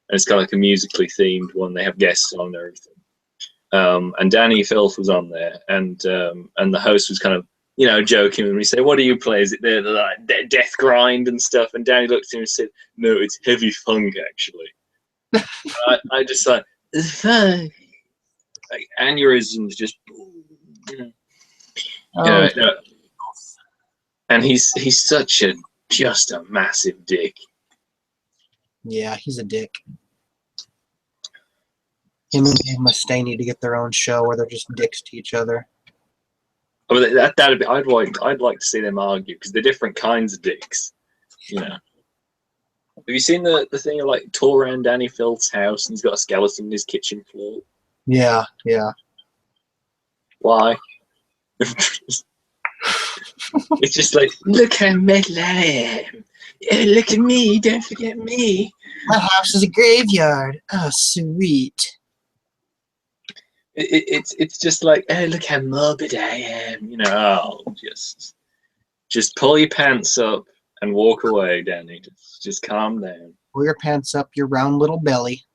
And it's kind of like a musically themed one. They have guests on and everything. And Danny Filth was on there. And the host was kind of, you know, joking when we say, "What do you play? Is it the like death grind and stuff?" And Danny looked at him and said, "No, it's heavy funk, actually." I just like aneurysms just. Oh, and he's just a massive dick. yeah, he's a dick. Him and Dave Mustaine need to get their own show where they're just dicks to each other. I mean, that'd be. I'd like to see them argue because they're different kinds of dicks. You know. Have you seen the thing of like tour around Danny Filth's house and he's got a skeleton in his kitchen floor? Yeah, yeah. Why? It's just like, look how metal I am. Look at me, don't forget me. My house is a graveyard. Oh, sweet. It's just like, oh, look how morbid I am. You know, oh, just pull your pants up and walk away, Danny. Just calm down. Pull your pants up your round little belly.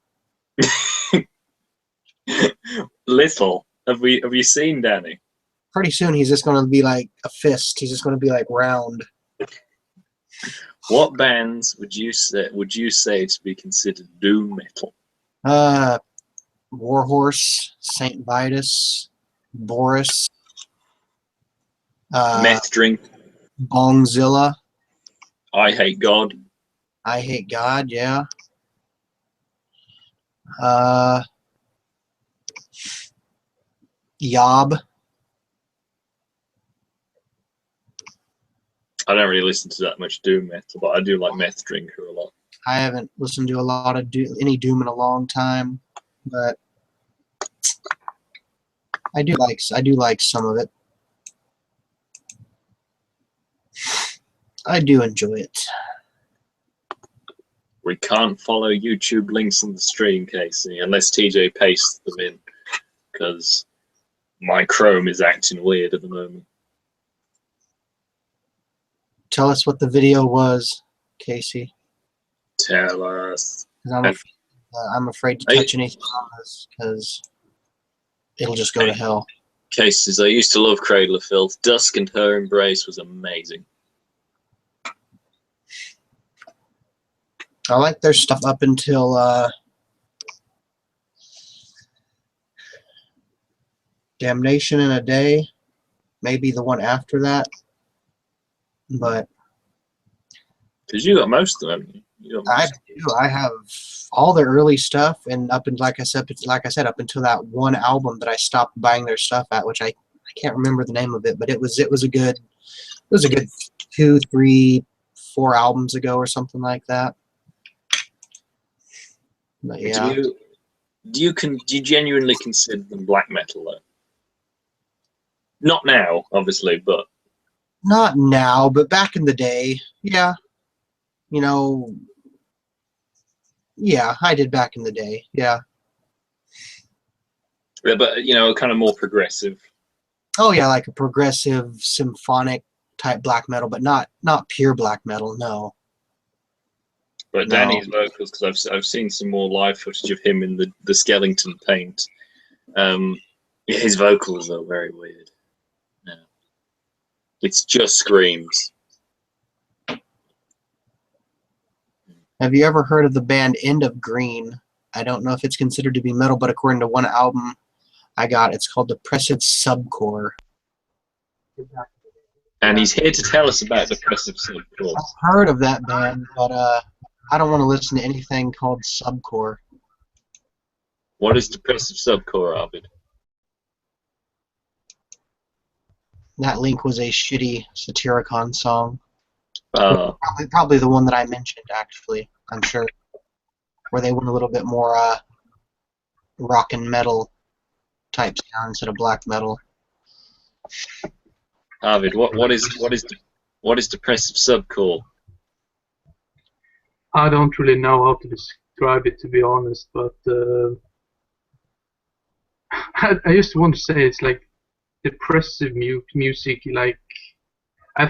Little. Have you seen Danny? Pretty soon he's just going to be like a fist. He's just going to be like round. What bands would you say to be considered doom metal? Warhorse, Saint Vitus, Boris, Meth Drink, Bongzilla, I Hate God. I Hate God, yeah. Yob. I don't really listen to that much doom metal, but I do like Meth Drinker a lot. I haven't listened to a lot of any doom in a long time, but I do like some of it. I do enjoy it. We can't follow YouTube links in the stream, Casey, unless TJ pastes them in, because my Chrome is acting weird at the moment. Tell us what the video was, Casey. Tell us. I'm afraid to touch anything on this because it'll just go to hell. Cases, I used to love Cradle of Filth. Dusk and Her Embrace was amazing. I like their stuff up until Damnation in a Day, maybe the one after that. But because you got most of them. I do. I have all their early stuff, and like I said, up until that one album that I stopped buying their stuff at, which I can't remember the name of it, but it was a good 2, 3, 4 albums ago or something like that. But yeah. Do you genuinely consider them black metal though? Not now, obviously, but not now, but back in the day, yeah. You know, yeah, I did back in the day, yeah. Yeah, but you know, kind of more progressive. Oh yeah, like a progressive symphonic type black metal, but not pure black metal, no. But Danny's vocals, because I've seen some more live footage of him in the skeleton paint. His vocals are very weird. Yeah. It's just screams. Have you ever heard of the band End of Green? I don't know if it's considered to be metal, but according to one album I got, it's called Depressive Subcore. And he's here to tell us about Depressive Subcore. I've heard of that band, but I don't want to listen to anything called Subcore. What is Depressive Subcore, Arvid? That Link was a shitty Satyricon song. Oh. Probably the one that I mentioned, actually, I'm sure. Where they went a little bit more rock and metal type sound instead of black metal. Arvid, what is Depressive Subcore? I don't really know how to describe it, to be honest, but I just want to say it's like depressive music. Like I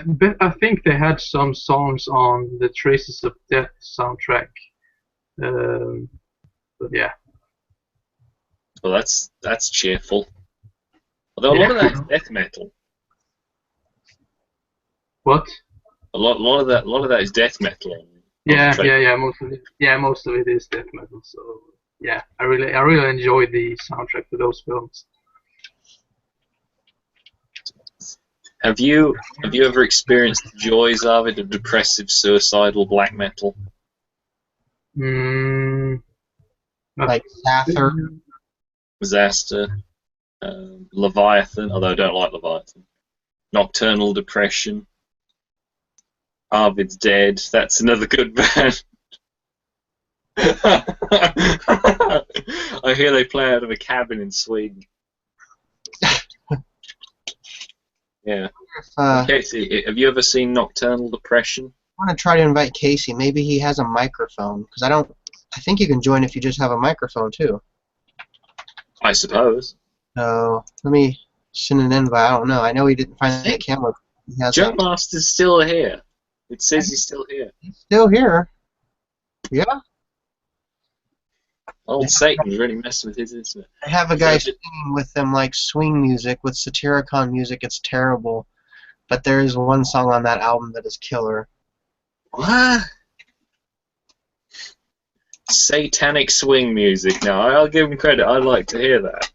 think they had some songs on the Traces of Death soundtrack, but yeah. Well, that's cheerful. Although a lot of that is death metal. What? A lot of that is death metal. Yeah. Most of it is death metal. So yeah, I really enjoyed the soundtrack to those films. Have you ever experienced the joys of it, of depressive, suicidal black metal? Like Sather? Disaster, Leviathan, although I don't like Leviathan. Nocturnal Depression. Arvid's Dead. That's another good band. I hear they play out of a cabin in Sweden. Yeah. Casey, have you ever seen Nocturnal Depression? I want to try to invite Casey. Maybe he has a microphone, because I think you can join if you just have a microphone too. I suppose. So let me send an invite. I don't know. I know he didn't find the camera. Joe Master's still here. It says he's still here. He's still here. Yeah. Old Satan's really messing with his instrument. I have a guy singing with them like swing music, with Satyricon music. It's terrible. But there is one song on that album that is killer. What? Satanic swing music. Now, I'll give him credit. I'd like to hear that.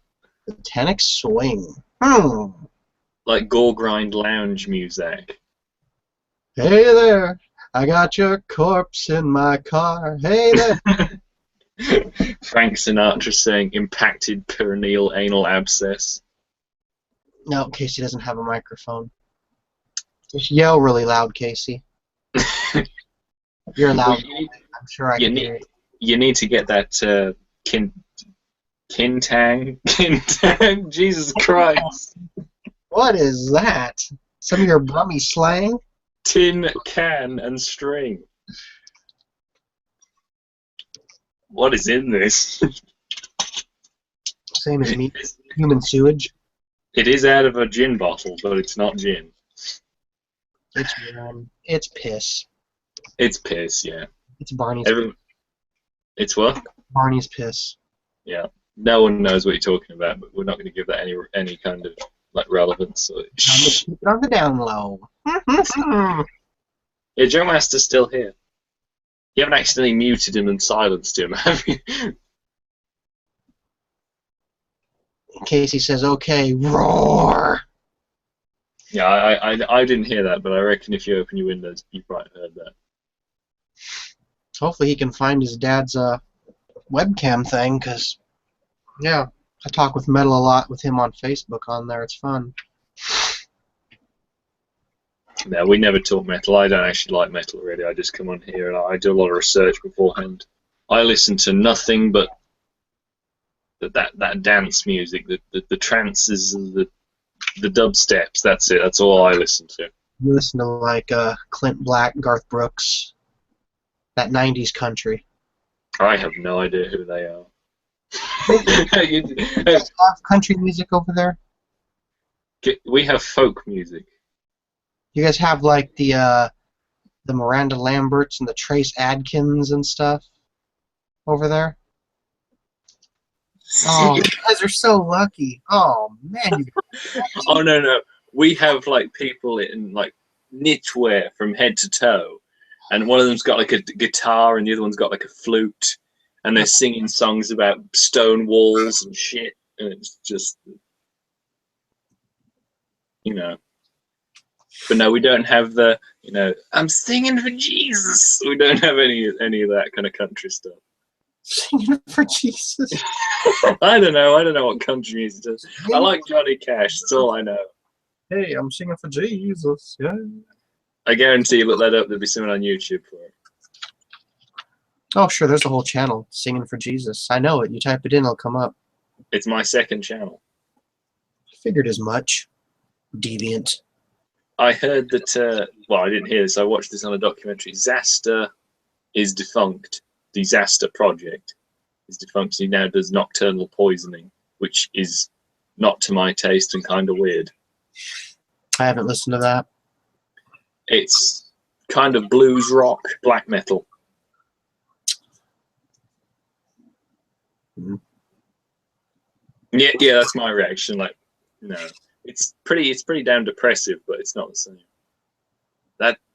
Satanic swing. Like gore grind lounge music. Hey there, I got your corpse in my car. Hey there. Frank Sinatra saying impacted perineal anal abscess. No, Casey doesn't have a microphone. Just yell really loud, Casey. You're loud. Well, I'm sure I can hear it. You need to get that Kintang. Jesus Christ. What is that? Some of your Brummy slang? Tin can and string. What is in this? Same as me. Human sewage. It is out of a gin bottle, but it's not gin. It's piss. It's piss, yeah. It's Barney's piss. It's what? Barney's piss. Yeah. No one knows what you're talking about, but we're not going to give that any kind of like relevance. So keep it on the down low. Yeah, Joe Master's still here. You haven't accidentally muted him and silenced him, have you? Casey says, "Okay, roar." Yeah, I didn't hear that, but I reckon if you open your windows, you might have heard that. Hopefully he can find his dad's webcam thing, because, yeah, I talk with Metal a lot with him on Facebook on there. It's fun. No, we never talk metal. I don't actually like metal really. I just come on here and I do a lot of research beforehand. I listen to nothing but that dance music, the trances, the dubsteps. That's it. That's all I listen to. You listen to like Clint Black, Garth Brooks, that '90s country. I have no idea who they are. You guys have country music over there? We have folk music. You guys have like the Miranda Lamberts and the Trace Adkins and stuff over there? Oh, you guys are so lucky. Oh man. Oh no. We have like people in like knitwear from head to toe, and one of them's got like a guitar and the other one's got like a flute, and they're singing songs about stone walls and shit, and it's just, you know. But no, we don't have the, I'm singing for Jesus. We don't have any of that kind of country stuff. Singing for Jesus. I don't know what country music is. I like Johnny Cash. That's all I know. Hey, I'm singing for Jesus. Yeah. I guarantee you look that up. There'll be someone on YouTube for it. Oh, sure. There's a whole channel, Singing for Jesus. I know it. You type it in, it'll come up. It's my second channel. Figured as much. Deviant. I heard that, I didn't hear this. I watched this on a documentary. Xasta is defunct. The Xasta project is defunct. He now does nocturnal poisoning, which is not to my taste and kind of weird. I haven't listened to that. It's kind of blues rock, black metal. Mm. Yeah, that's my reaction. Like, no, it's pretty damn depressive, but it's not the same.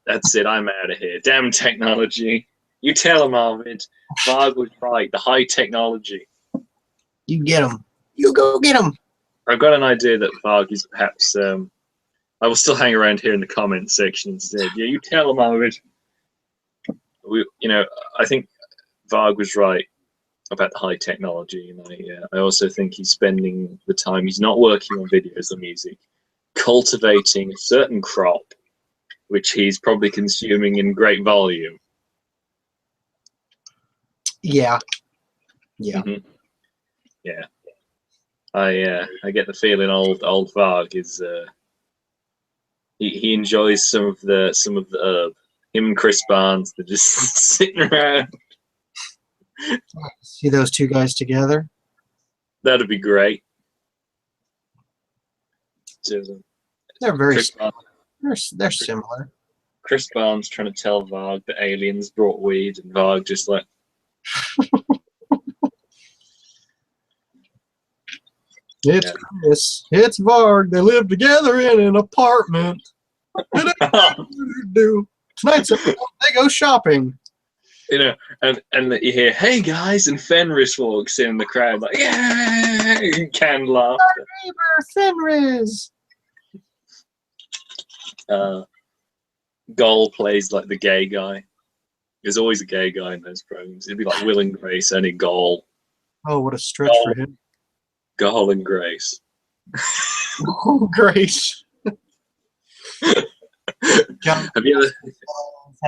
That's it. I'm out of here. Damn technology. You tell him, Arvid. Varg was right. The high technology. You get him. You go get him. I've got an idea that Varg is perhaps. I will still hang around here in the comments section instead. Yeah, you tell him, Arvid. I think Varg was right about the high technology, and I also think he's spending the time. He's not working on videos or music, cultivating a certain crop, which he's probably consuming in great volume. Yeah. Yeah. Mm-hmm. Yeah. I get the feeling old Varg is he enjoys some of the herb. Him and Chris Barnes, they're just sitting around. See those two guys together? That'd be great. They're very they're similar. Chris Barnes trying to tell Varg that aliens brought weed, and Varg just like. It's Chris. It's Varg. They live together in an apartment. Do tonight's they go shopping. And you hear, "Hey guys," and Fenris walks in the crowd like, "Yeah!" Canned laughter. Our neighbor Fenris. Goal plays like the gay guy. There's always a gay guy in those programs. It'd be like Will and Grace, only Goal. Oh, what a stretch for him. Goal and Grace. Oh, Grace. John, have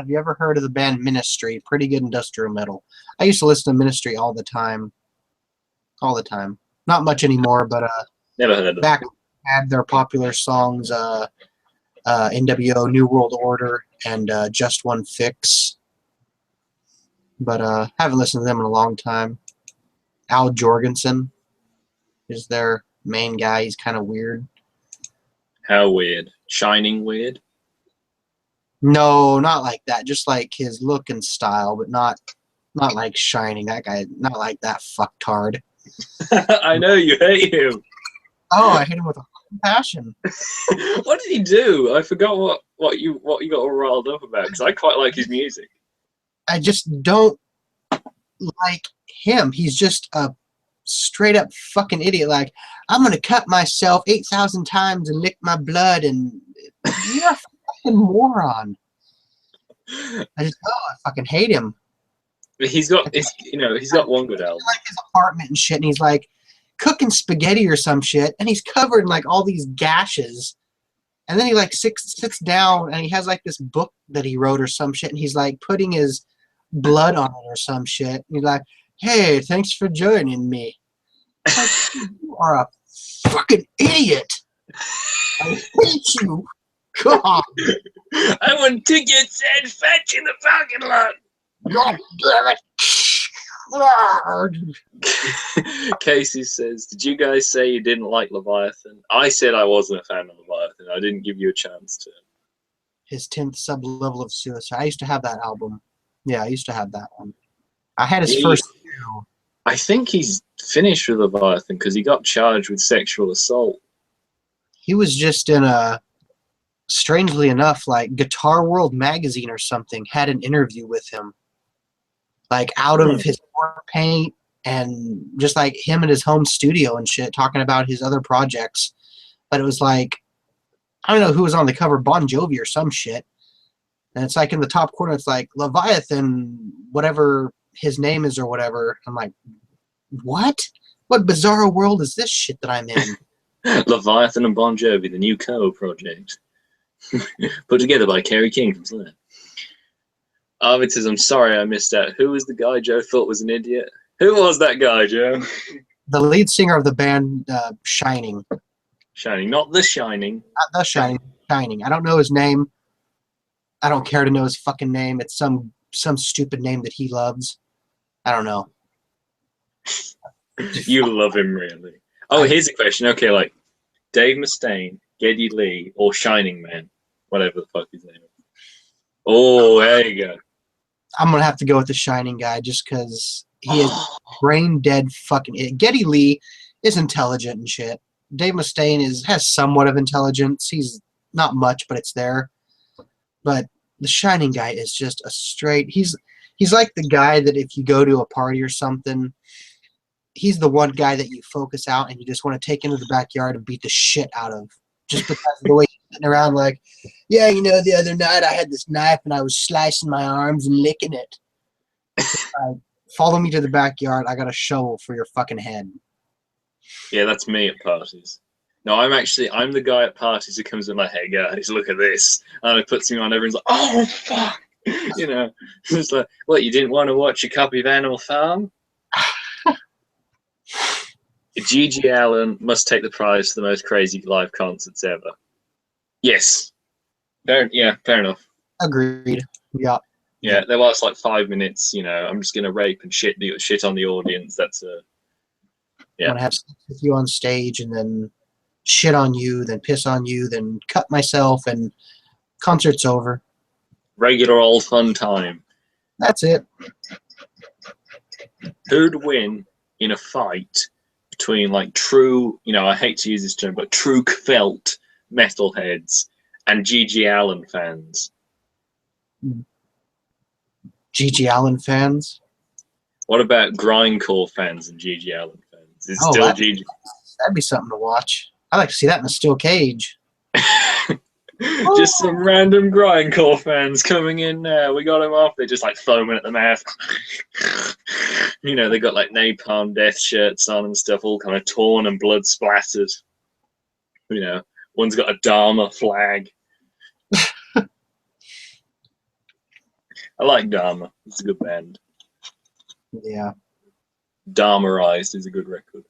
you ever heard of the band Ministry? Pretty good industrial metal. I used to listen to Ministry all the time. All the time. Not much anymore, but never heard of back when they had their popular songs, NWO, New World Order, and Just One Fix. But haven't listened to them in a long time. Al Jorgensen is their main guy. He's kind of weird. How weird? Shining weird? No, not like that. Just like his look and style, but not like Shining. That guy, not like that fucktard. I know you hate him. Oh, I hate him with a passion. What did he do? I forgot what you got all riled up about, because I quite like his music. I just don't like him. He's just a straight up fucking idiot. Like, I'm gonna cut myself 8,000 times and lick my blood, and you're a fucking moron. I fucking hate him. He's got one good album. Like his apartment and shit, and he's like cooking spaghetti or some shit, and he's covered in like all these gashes. And then he like sits down, and he has like this book that he wrote or some shit, and he's like putting his blood on it or some shit. And he's like, "Hey, thanks for joining me." Like, you are a fucking idiot. I hate you. God. I want tickets and fetch in the parking lot. God damn it. Casey says, "Did you guys say you didn't like Leviathan?" I said I wasn't a fan of Leviathan. I didn't give you a chance to. His 10th sub-level of suicide. I used to have that album. Yeah, I used to have that one. I had his first two. I think he's finished with Leviathan because he got charged with sexual assault. He was just in a, strangely enough, like Guitar World magazine or something had an interview with him. Like out of his war paint and just like him in his home studio and shit, talking about his other projects. But it was like I don't know who was on the cover, Bon Jovi or some shit. And it's like in the top corner, it's like Leviathan, whatever his name is or whatever. I'm like, what? What bizarre world is this shit that I'm in? Leviathan and Bon Jovi, the new co-project. Put together by Kerry King from Slayer. Arvid says, I'm sorry I missed out. Who was the guy Joe thought was an idiot? Who was that guy, Joe? The lead singer of the band Shining. Shining, not The Shining. Not The Shining, Shining. I don't know his name. I don't care to know his fucking name. It's some stupid name that he loves. I don't know. You love him, really. Oh, here's a question. Okay, like, Dave Mustaine, Geddy Lee, or Shining Man. Whatever the fuck his name is. Oh, there you go. I'm going to have to go with the Shining guy just because he is brain dead fucking idiot. Geddy Lee is intelligent and shit. Dave Mustaine has somewhat of intelligence. He's not much, but it's there. But the Shining guy is just a straight... He's like the guy that if you go to a party or something, he's the one guy that you focus out and you just want to take into the backyard and beat the shit out of. Just because of the way he's sitting around like, yeah, you know, the other night I had this knife and I was slicing my arms and licking it. Follow me to the backyard. I got a shovel for your fucking head. Yeah, that's me at parties. No, I'm the guy at parties who comes in like, hey guys, look at this. And it puts me on, everyone's like, oh fuck. You know, it's like, what, you didn't want to watch a copy of Animal Farm? G.G. Allen must take the prize for the most crazy live concerts ever. Yes. Fair enough. Agreed. Yeah. Yeah, there was like 5 minutes, you know, I'm just going to rape and shit on the audience. That's I'm going to have sex with you on stage and then shit on you, then piss on you, then cut myself, and concert's over. Regular old fun time. That's it. Who'd win in a fight between like true, you know, I hate to use this term, but true felt metalheads and G.G. Allen fans? G.G. Allen fans? What about grindcore fans and G.G. Allen fans? Is still G.G. That'd be something to watch. I'd like to see that in a steel cage. Just some random grindcore fans coming in now. We got them off. They're just like foaming at the mouth. You know, they got like Napalm Death shirts on and stuff, all kind of torn and blood splattered. You know, one's got a Dharma flag. I like Dharma. It's a good band. Yeah. Dharmarized is a good record.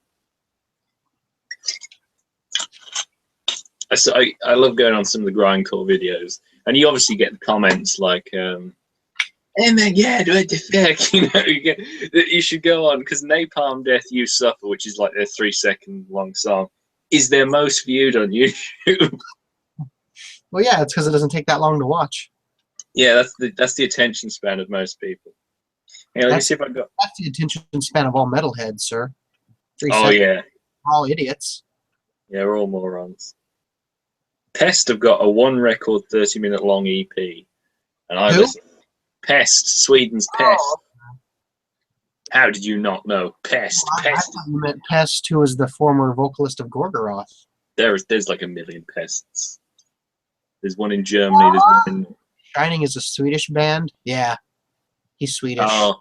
I love going on some of the grindcore videos, and you obviously get the comments like, "Hey man, yeah, do it the fuck?" You know, you should go on because Napalm Death You Suffer, which is like their 3-second long song, is their most viewed on YouTube. Well, yeah, it's because it doesn't take that long to watch. Yeah, that's the attention span of most people. Yeah, let me see if I got. That's the attention span of all metalheads, sir. 3 Oh seconds. yeah, we're all idiots. Yeah, we're all morons. Pest have got a 1-record 30-minute long EP, and I listen. Pest, Sweden's Pest. Oh. How did you not know? Pest, I thought you meant Pest, who was the former vocalist of Gorgoroth. There's like a million Pests. There's one in Germany. There's one in... Shining is a Swedish band. Yeah, he's Swedish. Oh.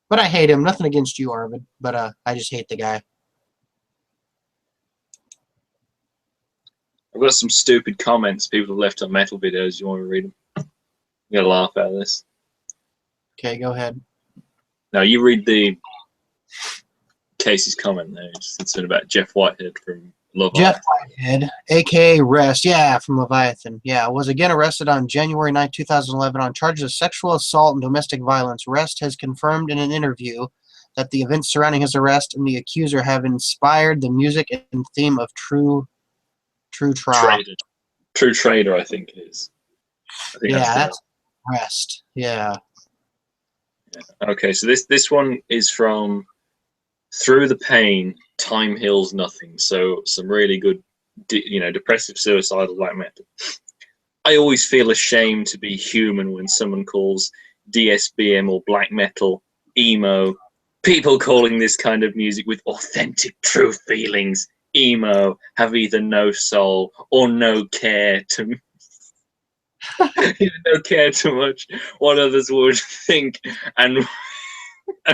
But I hate him. Nothing against you, Arvid, but I just hate the guy. I've got some stupid comments people have left on metal videos. You want to read them? You gotta laugh at this. Okay, go ahead. No, you read the Casey's comment there. It's about Jeff Whitehead from Leviathan. Jeff Whitehead, a.k.a. Rest. Yeah, from Leviathan. Yeah, was again arrested on January 9, 2011 on charges of sexual assault and domestic violence. Rest has confirmed in an interview that the events surrounding his arrest and the accuser have inspired the music and theme of True Trader. True Trader, I think it is. That's Rest. Yeah. Okay, so this one is from Through the Pain, Time Heals Nothing. So some really good, depressive, suicidal black metal. I always feel ashamed to be human when someone calls DSBM or black metal emo. People calling this kind of music with authentic, true feelings emo have either no soul or no care to no care too much what others would think and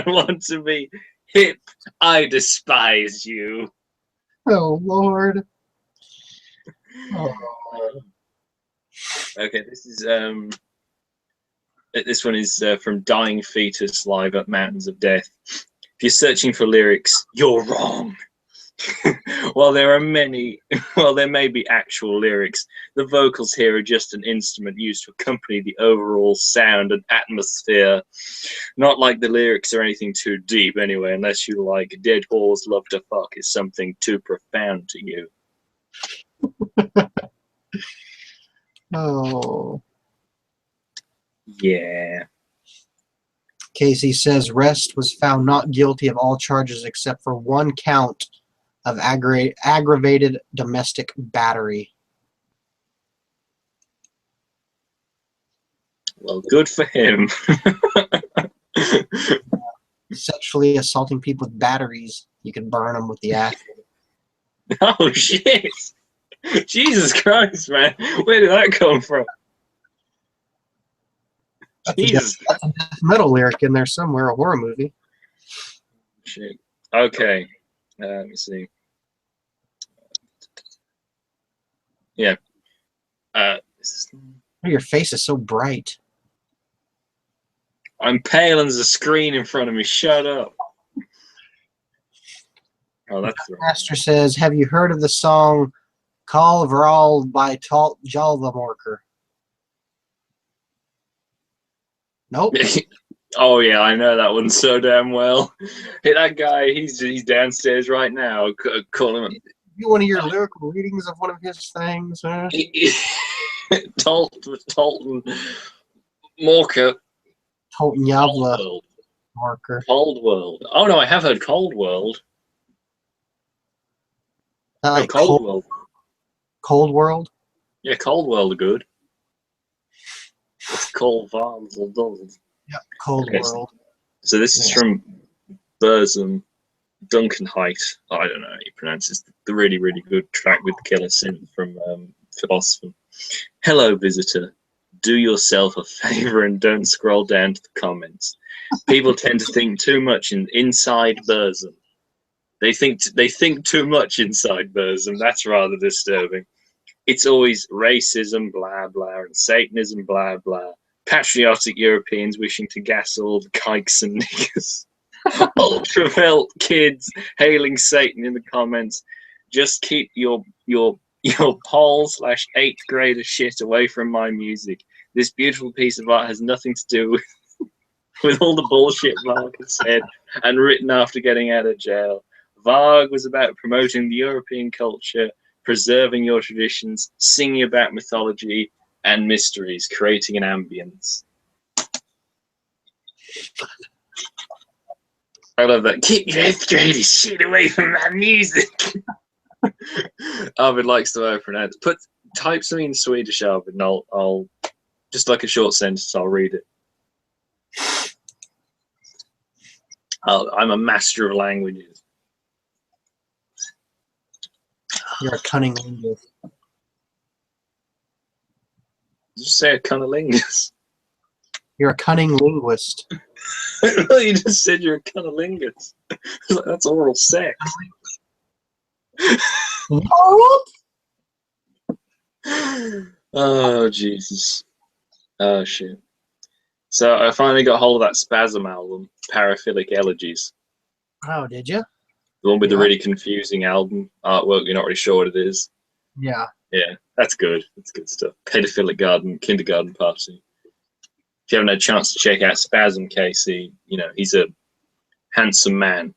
want to be hip. I despise you. Oh Lord. Oh. Okay, this one is from Dying Fetus live at Mountains of Death. If you're searching for lyrics, you're wrong. While there may be actual lyrics, the vocals here are just an instrument used to accompany the overall sound and atmosphere. Not like the lyrics are anything too deep anyway, unless you like dead whores love to fuck is something too profound to you. Oh. Yeah. Casey says Rest was found not guilty of all charges except for one count of aggravated domestic battery. Well, good for him. Sexually assaulting people with batteries. You can burn them with the acid. Oh, shit. Jesus Christ, man. Where did that come from? Jesus. That's a death metal lyric in there somewhere, a horror movie. Shit. Okay. Let me see. Yeah. Your face is so bright. I'm pale and there's a screen in front of me. Shut up. Oh, that's right. Master says, have you heard of the song Call Vral by Jalvamorker? Nope. Oh yeah, I know that one so damn well. Hey, that guy, he's downstairs right now. Call him. You one of your lyrical readings of one of his things, huh? Tolton Morker. Tolton Yavla Marker. Cold World. Oh no, I have heard Cold World. Like Cold World. Cold World? Yeah, Cold World are good. It's Cold World. Yeah, Cold World. So this is from Burzum, Duncan Height. I don't know how you pronounce this. The really, really good track with Killer Synth from Philosopher. Hello, visitor. Do yourself a favor and don't scroll down to the comments. People tend to think too much inside Burzum. They think too much inside Burzum. That's rather disturbing. It's always racism, blah, blah, and Satanism, blah, blah. Patriotic Europeans wishing to gas all the kikes and niggas. Ultravelt kids hailing Satan in the comments. Just keep your Pole/8th grader shit away from my music. This beautiful piece of art has nothing to do with all the bullshit Varg has said and written after getting out of jail. Varg was about promoting the European culture, preserving your traditions, singing about mythology and mysteries, creating an ambience. I love that. Keep your 8th grader shit away from my music. Arvid likes the way I pronounce it. Type something in Swedish, Arvid, and I'll just like a short sentence, I'll read it. I'm a master of languages. You're a cunning linguist. Did you say a cunnilingus? You're a cunning linguist. You just said you're a cunnilingus. That's oral sex. What? Oh, Jesus. Oh, shit. So I finally got hold of that Spasm album, Paraphilic Elegies. Oh, did you? The one with the really confusing album artwork. You're not really sure what it is. Yeah. Yeah, that's good. That's good stuff. Pedophilic Kindergarten Party. If you haven't had a chance to check out Spasm, Casey, you know, he's a handsome man.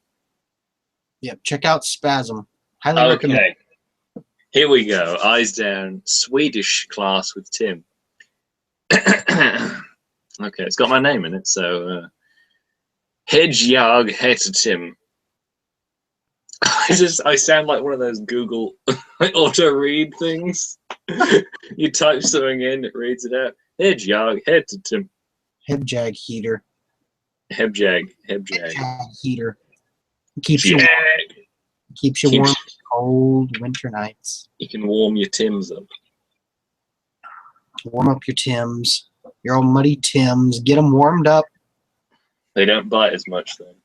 Yep, check out Spasm. Highly recommend. Here we go. Eyes down. Swedish class with Tim. Okay, it's got my name in it, so Hedjag heter Tim. I sound like one of those Google auto read things. You type something in, it reads it out. Hedjag heter Tim. Hebjag heater. Hebjag heater. Keeps you warm. cold winter nights. You can warm your Tims up. Warm up your Tims, your old muddy Tims. Get them warmed up. They don't bite as much then.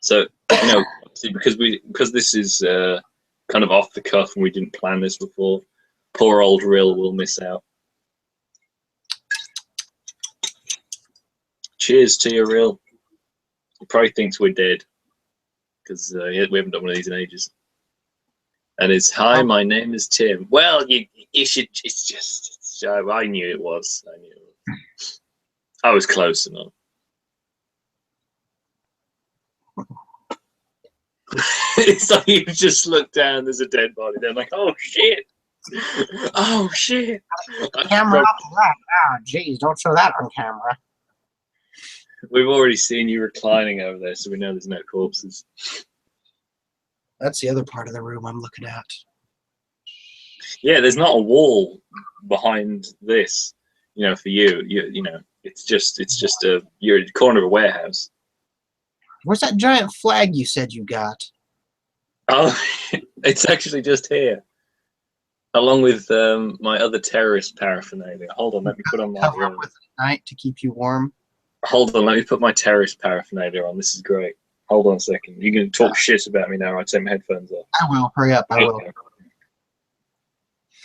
So see, because this is kind of off the cuff and we didn't plan this before. Poor old Rill will miss out. Cheers to you, Rill. He probably thinks we're dead because we haven't done one of these in ages. And it's hi, my name is Tim. Well, you should. It's just. I knew it was. I knew it was. I was close enough. It's like you just look down. There's a dead body. They're like, oh shit. Oh shit. Camera up that. Ah, jeez, don't show that on camera. We've already seen you reclining over there, so we know there's no corpses. That's the other part of the room I'm looking at. Yeah, there's not a wall behind this. For you, it's just you're at the corner of a warehouse. Where's that giant flag you said you got? Oh, it's actually just here, along with my other terrorist paraphernalia. Hold on, let me put on my. Cover up with it at night to keep you warm. Hold on, let me put my terrorist paraphernalia on. This is great. Hold on a second. You can talk shit about me now. I'll take my headphones off. I will. Hurry up. I will.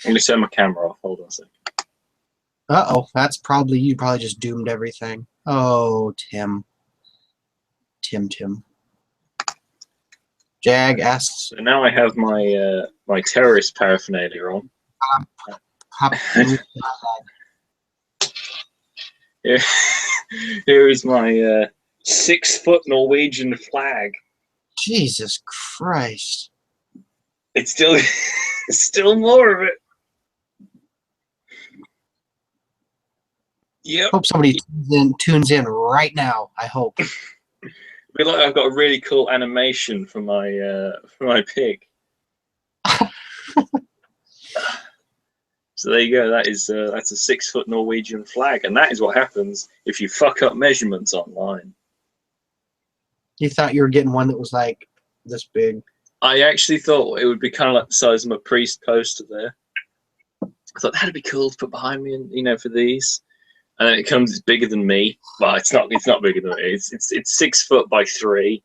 Let me turn my camera off. Hold on a second. Uh-oh. That's probably... You probably just doomed everything. Oh, Tim. Tim. Jag asks... So now I have my my terrorist paraphernalia on. Here is my 6-foot Norwegian flag. Jesus Christ. It's still more of it. Yep. Hope somebody tunes in right now. I hope. I feel like I've got a really cool animation for my pig. So there you go. That's a 6-foot Norwegian flag, and that is what happens if you fuck up measurements online. You thought you were getting one that was like this big. I actually thought it would be kind of like the size of my priest poster there. I thought that'd be cool to put behind me, and for these. And then it comes, it's bigger than me. Well, it's not bigger than me. It's 6 foot by 3.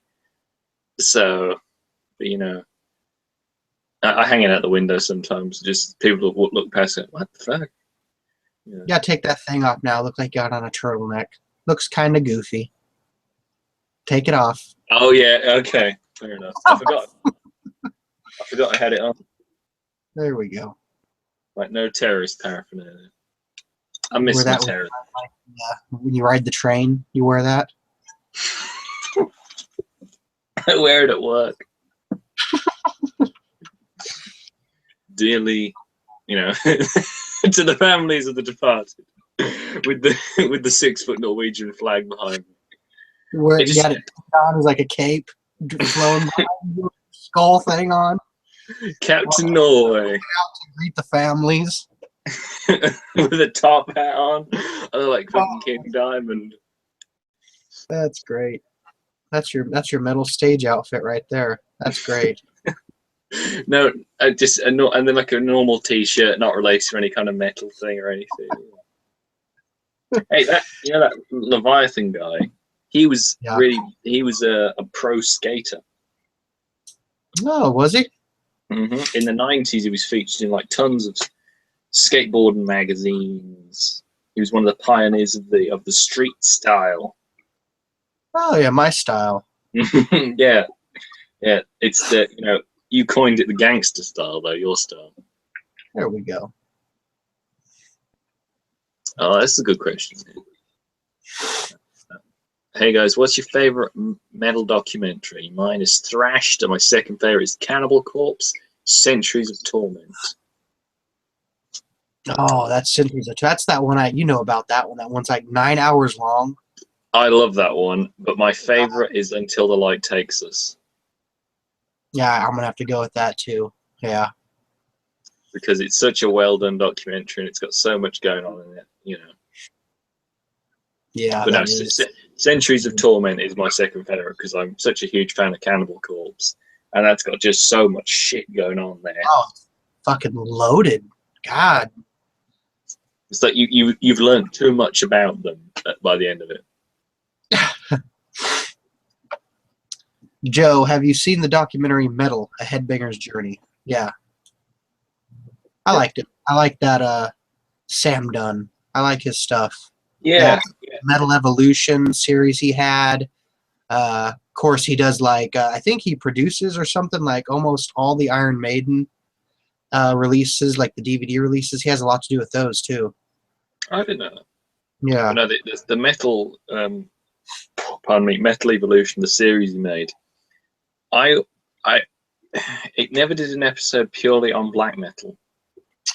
So, I hang it out the window sometimes. Just people look past it. What the fuck? Yeah, take that thing off now. Look like you got on a turtleneck. Looks kind of goofy. Take it off. Oh yeah. Okay. Fair enough. I forgot I had it on. There we go. Like no terrorist paraphernalia. I miss my terrorist. When you ride the train, you wear that? I wear it at work. Dearly, to the families of the departed, with the 6-foot Norwegian flag behind me. Where you got it on as like a cape, flowing behind you, skull thing on. Captain Norway. Out to greet the families. With a top hat on. I look like fucking King Diamond. That's great. That's your metal stage outfit right there. That's great. No, and then like a normal T-shirt, not related to any kind of metal thing or anything. Hey, that Leviathan guy. He was a pro skater. Oh, was he? Mm-hmm. In the 90s, he was featured in like tons of skateboarding magazines. He was one of the pioneers of the street style. Oh yeah, my style. yeah. It's the you coined it the gangster style though. Your style. There we go. Oh, that's a good question. Hey guys, what's your favorite metal documentary? Mine is Thrashed, and my second favorite is Cannibal Corpse: Centuries of Torment. Oh, that's that one. You know about that one. That one's like 9 hours long. I love that one, but my favorite is Until the Light Takes Us. Yeah, I'm gonna have to go with that too. Yeah. Because it's such a well done documentary and it's got so much going on in it, Yeah. But Centuries of Torment is my second favorite because I'm such a huge fan of Cannibal Corpse. and that's got just so much shit going on there. Oh, fucking loaded. God. It's like you've learned too much about them by the end of it. Joe, have you seen the documentary Metal: A Headbanger's Journey? Yeah. I liked it. I like that Sam Dunn. I like his stuff. Yeah. That Metal Evolution series he had. Of course, he does like I think he produces or something like almost all the Iron Maiden releases, like the DVD releases. He has a lot to do with those too. I didn't know that. Yeah. But no, the Metal, pardon me, Metal Evolution, the series he made. It never did an episode purely on black metal.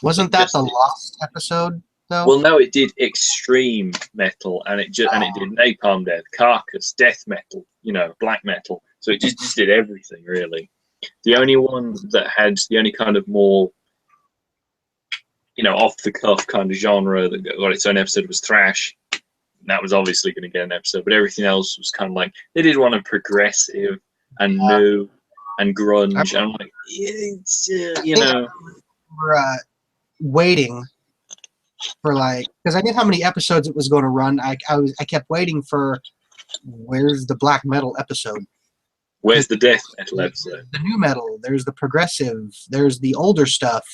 Wasn't that the Lost episode though? Well, no, it did extreme metal, and it did Napalm Death, Carcass, death metal, black metal. So it just did everything really. The only one that had the only kind of more, off the cuff kind of genre that got its own episode was thrash. That was obviously going to get an episode, but everything else was kind of like they did one of progressive and new and grunge. And I'm like, it's We're waiting for because I knew how many episodes it was going to run. I kept waiting for where's the black metal episode? Where's the death metal episode? The new metal. There's the progressive. There's the older stuff.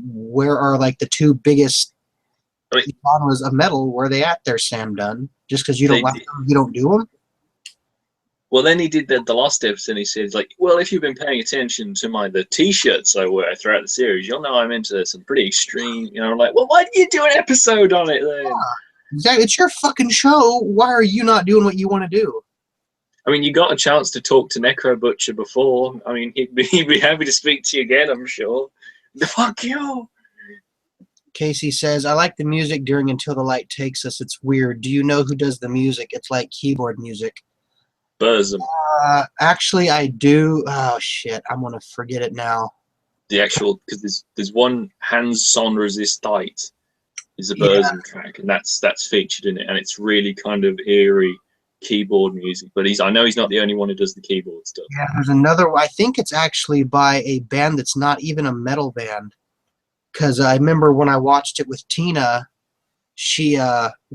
Where are the two biggest genres of metal? Where are they at there, Sam Dunn? Just because you don't like them, you don't do them? Well, then he did the last episode. He said, well, if you've been paying attention to the T-shirts I wear throughout the series, you'll know I'm into some pretty extreme. I'm like, well, why did you do an episode on it then? Yeah, exactly. It's your fucking show. Why are you not doing what you want to do? I mean, you got a chance to talk to Necro Butcher before. I mean, he'd be happy to speak to you again, I'm sure. Fuck you. Casey says, I like the music during Until the Light Takes Us. It's weird. Do you know who does the music? It's like keyboard music. Burzum. Actually, I do. Oh, shit. I'm going to forget it now. The actual, because there's one Hands Son Resistite is a Burzum track, and that's featured in it, and it's really kind of eerie keyboard music. But I know he's not the only one who does the keyboard stuff. Yeah, there's another. I think it's actually by a band that's not even a metal band. Because I remember when I watched it with Tina, she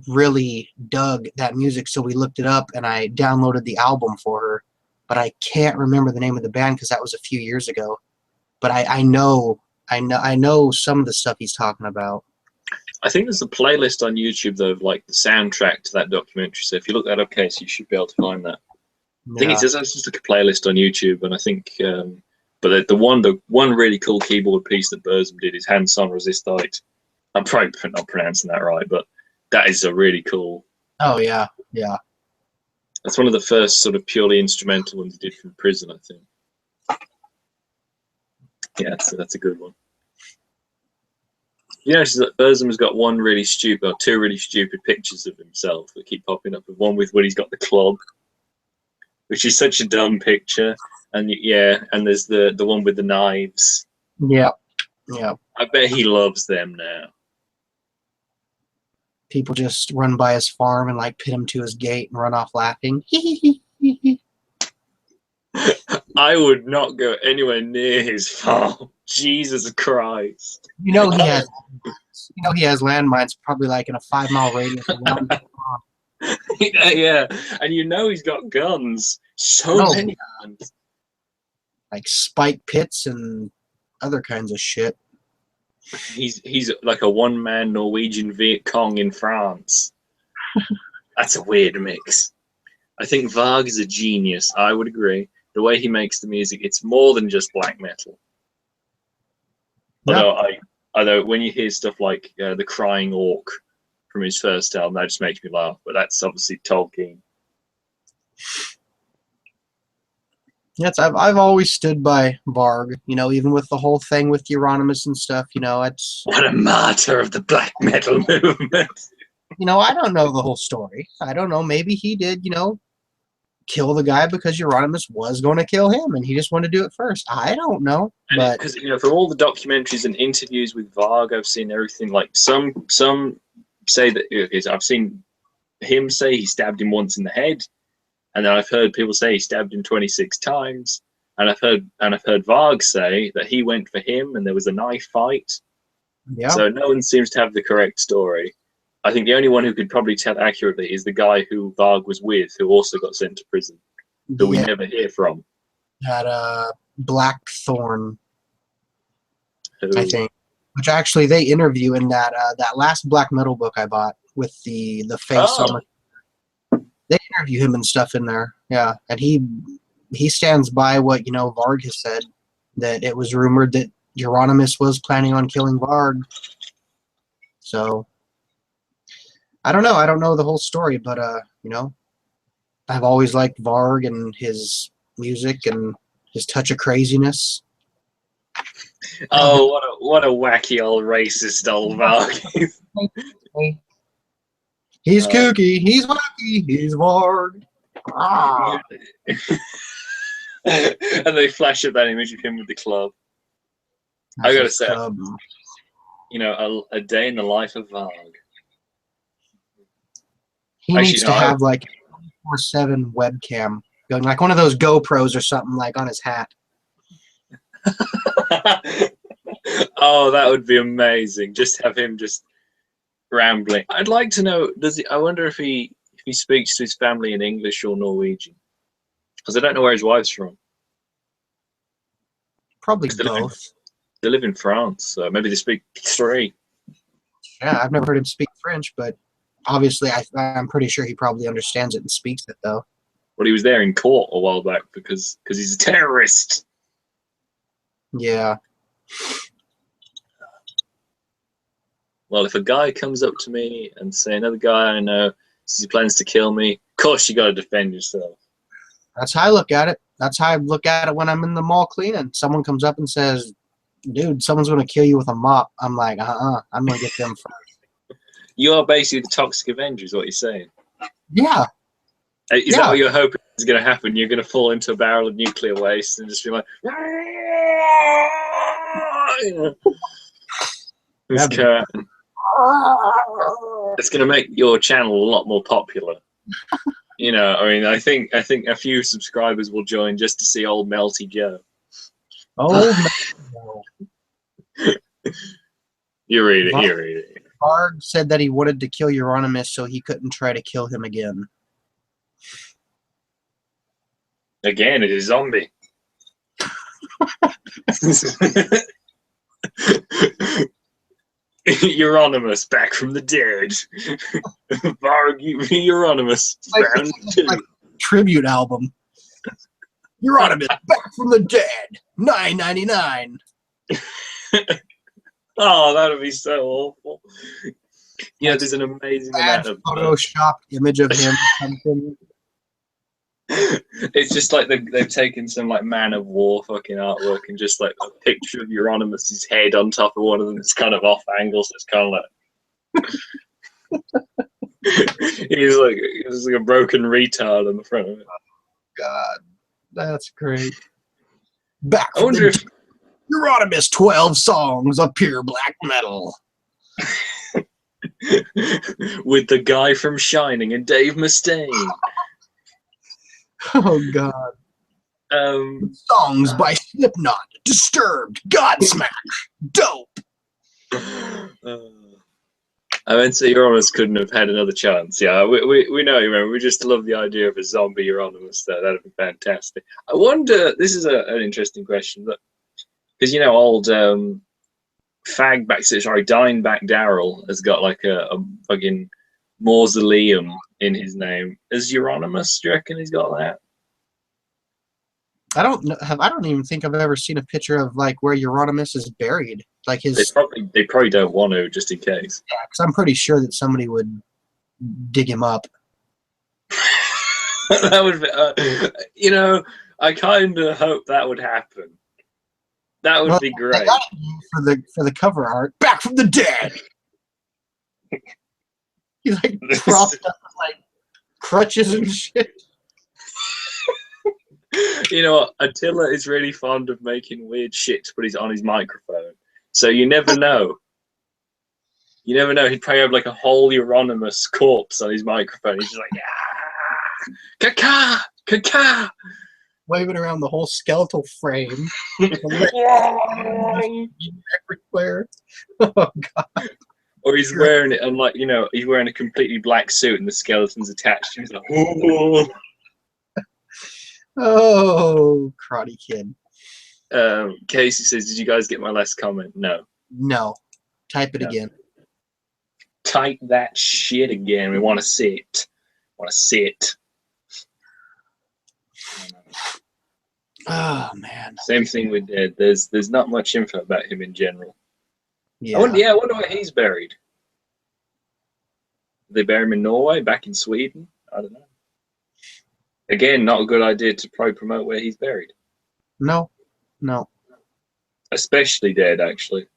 really dug that music, so we looked it up, and I downloaded the album for her. But I can't remember the name of the band because that was a few years ago. But I know some of the stuff he's talking about. I think there's a playlist on YouTube though of the soundtrack to that documentary. So if you look that up, Casey, you should be able to find that. Yeah. I think it's just like a playlist on YouTube, and I think. But the one really cool keyboard piece that Burzum did is Hands On Resistite. I'm probably not pronouncing that right, but that is a really cool. Oh yeah, yeah. That's one of the first sort of purely instrumental ones he did from prison, I think. Yeah, so that's a good one. You notice that Burzum has got two really stupid pictures of himself that keep popping up. One with when he's got the club, which is such a dumb picture. And and there's the one with the knives. Yeah, yeah. I bet he loves them now. People just run by his farm and pin him to his gate and run off laughing. I would not go anywhere near his farm. Jesus Christ! He has landmines probably in a 5-mile radius around the farm. Yeah, and he's got guns. Many guns. Like spike pits and other kinds of shit. He's like a one-man Norwegian Viet Cong in France. That's a weird mix. I think Varg is a genius. I would agree. The way he makes the music, it's more than just black metal. Yeah. Although when you hear stuff like the Crying Orc from his first album, that just makes me laugh. But that's obviously Tolkien. Yes, I've always stood by Varg, even with the whole thing with Euronymous and stuff, it's... What a martyr of the black metal movement! I don't know the whole story. I don't know, maybe he did, kill the guy because Euronymous was going to kill him, and he just wanted to do it first. I don't know, but... Because, from all the documentaries and interviews with Varg, I've seen everything, some say that... I've seen him say he stabbed him once in the head, and then I've heard people say he stabbed him 26 times. And I've heard Varg say that he went for him, and there was a knife fight. Yeah. So no one seems to have the correct story. I think the only one who could probably tell accurately is the guy who Varg was with, who also got sent to prison, who we never hear from. That Blackthorn, Who, I think. Which actually they interview in that that last black metal book I bought with the face on the. They interview him and stuff in there, yeah, and he stands by what Varg has said, that it was rumored that Euronymous was planning on killing Varg. So I don't know the whole story, but I've always liked Varg and his music and his touch of craziness. Oh, what a wacky old racist old Varg. He's kooky, he's wacky, he's Varg. And they flash up that image of him with the club. I gotta say, a day in the life of Varg. He needs to have like a 24/7 webcam going, like one of those GoPros or something, like on his hat. Oh, that would be amazing. Just have him just rambling. I'd like to know, I wonder if he speaks to his family in English or Norwegian. Because I don't know where his wife's from. Probably both. They live in France, so maybe they speak three. Yeah, I've never heard him speak French, but obviously I'm pretty sure he probably understands it and speaks it, though. Well, he was there in court a while back because he's a terrorist. Yeah. Well, if a guy comes up to me and say another guy I know says he plans to kill me, of course you got to defend yourself. That's how I look at it. That's how I look at it when I'm in the mall cleaning. Someone comes up and says, dude, someone's going to kill you with a mop. I'm like, I'm going to get them first. You are basically the Toxic Avenger, is what you're saying. Yeah. Is that what you're hoping is going to happen? You're going to fall into a barrel of nuclear waste and just be like, it's going to make your channel a lot more popular. I think a few subscribers will join just to see old Melty Joe. Old Melty Joe. You read it. Varg said that he wanted to kill Euronymous so he couldn't try to kill him again. Again, it is zombie. Euronymous back from the dead. Varg Euronymous round 2. Like tribute album. Euronymous back from the dead. $9.99. Oh, that would be so awful. There's an amazing amount of photoshopped image of him. It's just like they've taken some like Man of War fucking artwork and just like a picture of Euronymous' head on top of one of them. It's kind of off angle, so it's kind of like he's like a broken retard on the front of it. God, that's great. Back I wonder if Euronymous 12 songs of pure black metal. With the guy from Shining and Dave Mustaine. Oh God. Songs by Slipknot, Disturbed, Godsmack, Dope. I meant to say Euronymous couldn't have had another chance. Yeah, we know you remember. We just love the idea of a zombie Euronymous there. That'd be fantastic. I wonder, this is an interesting question, but because old Dineback Darrell has got like a fucking mausoleum in his name. Is Euronymous? Do you reckon he's got that? I don't even think I've ever seen a picture of like where Euronymous is buried. Like his. They probably don't want to, just in case. Yeah, because I'm pretty sure that somebody would dig him up. That would be, I kind of hope that would happen. That would be great. For the cover art, Back from the Dead. He's like propped up with like crutches and shit. You know what? Attila is really fond of making weird shit to put on his microphone. So you never know. You never know. He'd probably have like a whole Euronymous corpse on his microphone. He's just like, yeah, kaka, kaka. waving around the whole skeletal frame. Everywhere. Oh, God. Or he's wearing it, and like, you know, he's wearing a completely black suit and the skeleton's attached. He's like, oh. Oh, Karate Kid. Casey says, "Did you guys get my last comment?" No. No. Type it again. Type that shit again. We want to see it. Want to see it. Oh, man. Same thing with Dead. There's not much info about him in general. Yeah. I wonder where he's buried. Did they bury him in Norway? Back in Sweden? I don't know. Again, not a good idea to probably promote where he's buried. No. Especially Dead, actually.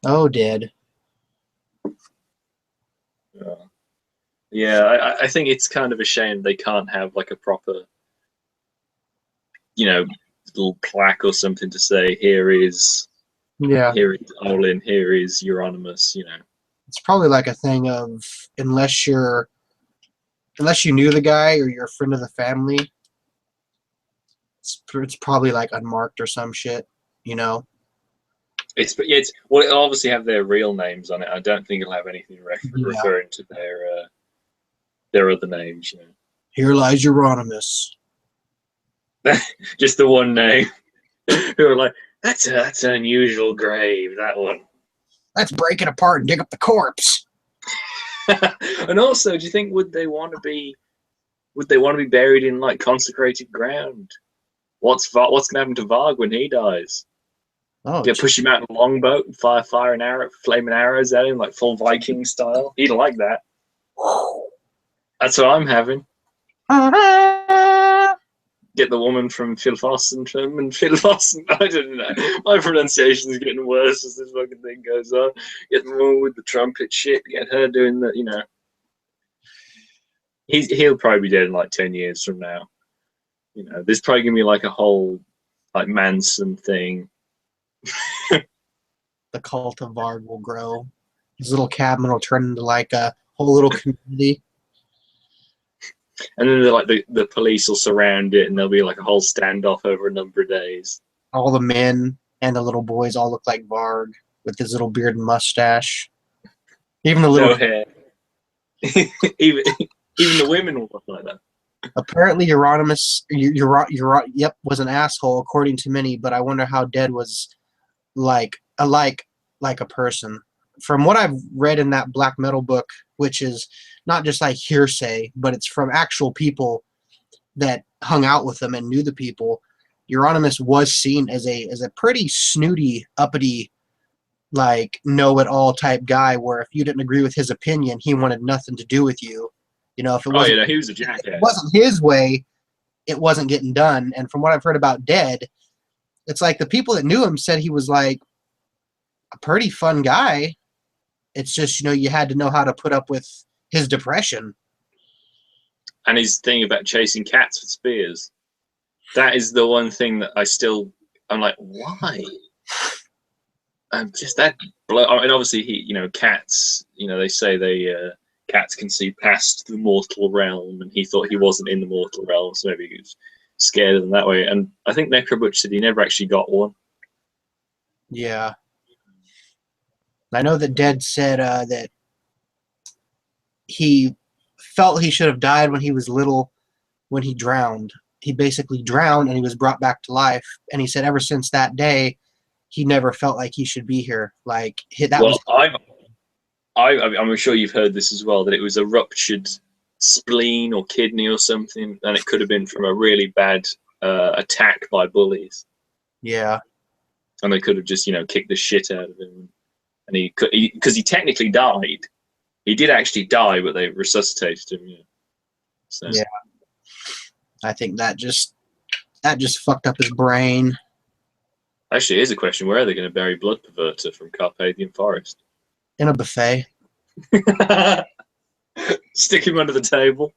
Oh, Dead. Yeah, I think it's kind of a shame they can't have like a proper, you know, little plaque or something to say, here is Olin, here is Euronymous, you know. It's probably like a thing of unless you knew the guy or you're a friend of the family, it's probably like unmarked or some shit, you know. Well, it'll obviously have their real names on it. I don't think it'll have anything referring to their other names, you know. Here lies Euronymous. Just the one name. Who are like, that's an unusual grave, that one. Let's break it apart and dig up the corpse. And also, do you think would they want to be buried in like consecrated ground? What's gonna happen to Varg when he dies? Oh, push him out in a longboat and fire flaming arrows at him like full Viking style. He'd like that. That's what I'm having. Get the woman from Filfossen and Filfossen. I don't know. My pronunciation is getting worse as this fucking thing goes on. Get the woman with the trumpet shit. Get her doing that. You know. He'll probably be dead in like 10 years from now. You know, there's probably gonna be like a whole like Manson thing. The cult of Varg will grow. His little cabin will turn into like a whole little community. And then the police will surround it, and there'll be like a whole standoff over a number of days. All the men and the little boys all look like Varg with his little beard and mustache. Even the little hair. even the women will look like that. Apparently, Euronymous, was an asshole according to many. But I wonder how Dead was like a person. From what I've read in that black metal book, which is not just like hearsay, but it's from actual people that hung out with them and knew the people, Euronymous was seen as a pretty snooty, uppity, like know-it-all type guy, where if you didn't agree with his opinion, he wanted nothing to do with you. You know, if it wasn't, he was a jackass. If it wasn't his way, it wasn't getting done. And from what I've heard about Dead, it's like the people that knew him said he was like a pretty fun guy. It's just, you know, you had to know how to put up with his depression. And his thing about chasing cats with spears. That is the one thing that I'm like, why? Just that. I mean, obviously, cats, they say cats can see past the mortal realm, and he thought he wasn't in the mortal realm, so maybe he was scared of them that way. And I think Necrobutch said he never actually got one. Yeah. I know that Dead said that he felt he should have died when he was little, when he drowned. He basically drowned and he was brought back to life. And he said ever since that day, he never felt like he should be here. I'm sure you've heard this as well, that it was a ruptured spleen or kidney or something, and it could have been from a really bad attack by bullies. Yeah. And they could have just, kicked the shit out of him. And because he technically died. He did actually die, but they resuscitated him. Yeah. So. Yeah. I think that just fucked up his brain. Actually, here's a question: where are they going to bury Blood Perverter from Carpathian Forest? In a buffet. Stick him under the table.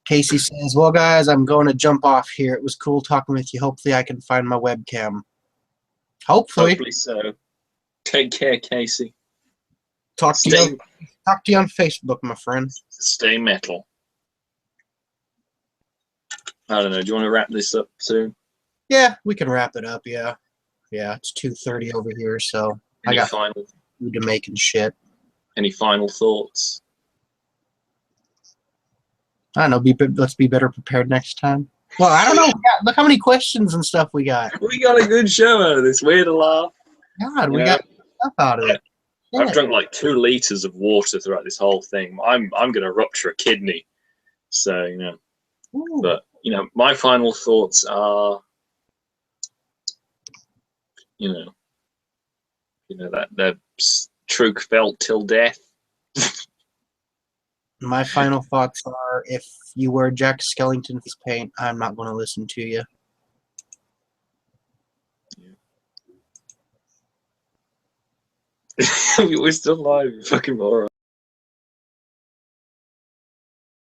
Casey says, "Well, guys, I'm going to jump off here. It was cool talking with you. Hopefully, I can find my webcam. Hopefully so. Take care, Casey. Talk to you on Facebook, my friend. Stay metal." I don't know. Do you want to wrap this up soon? Yeah, we can wrap it up. Yeah, it's 2:30 over here, so I got food to make and shit. Any final thoughts? I don't know. Let's be better prepared next time. Well, I don't know. Look how many questions and stuff we got. We got a good show out of this. We had a laugh. God, we got stuff out of it. I've drunk like 2 liters of water throughout this whole thing. I'm gonna rupture a kidney. So Ooh. But my final thoughts are, that truth felt till death. My final thoughts are: if you wear Jack Skellington face paint, I'm not going to listen to you. We're still live, you fucking moron.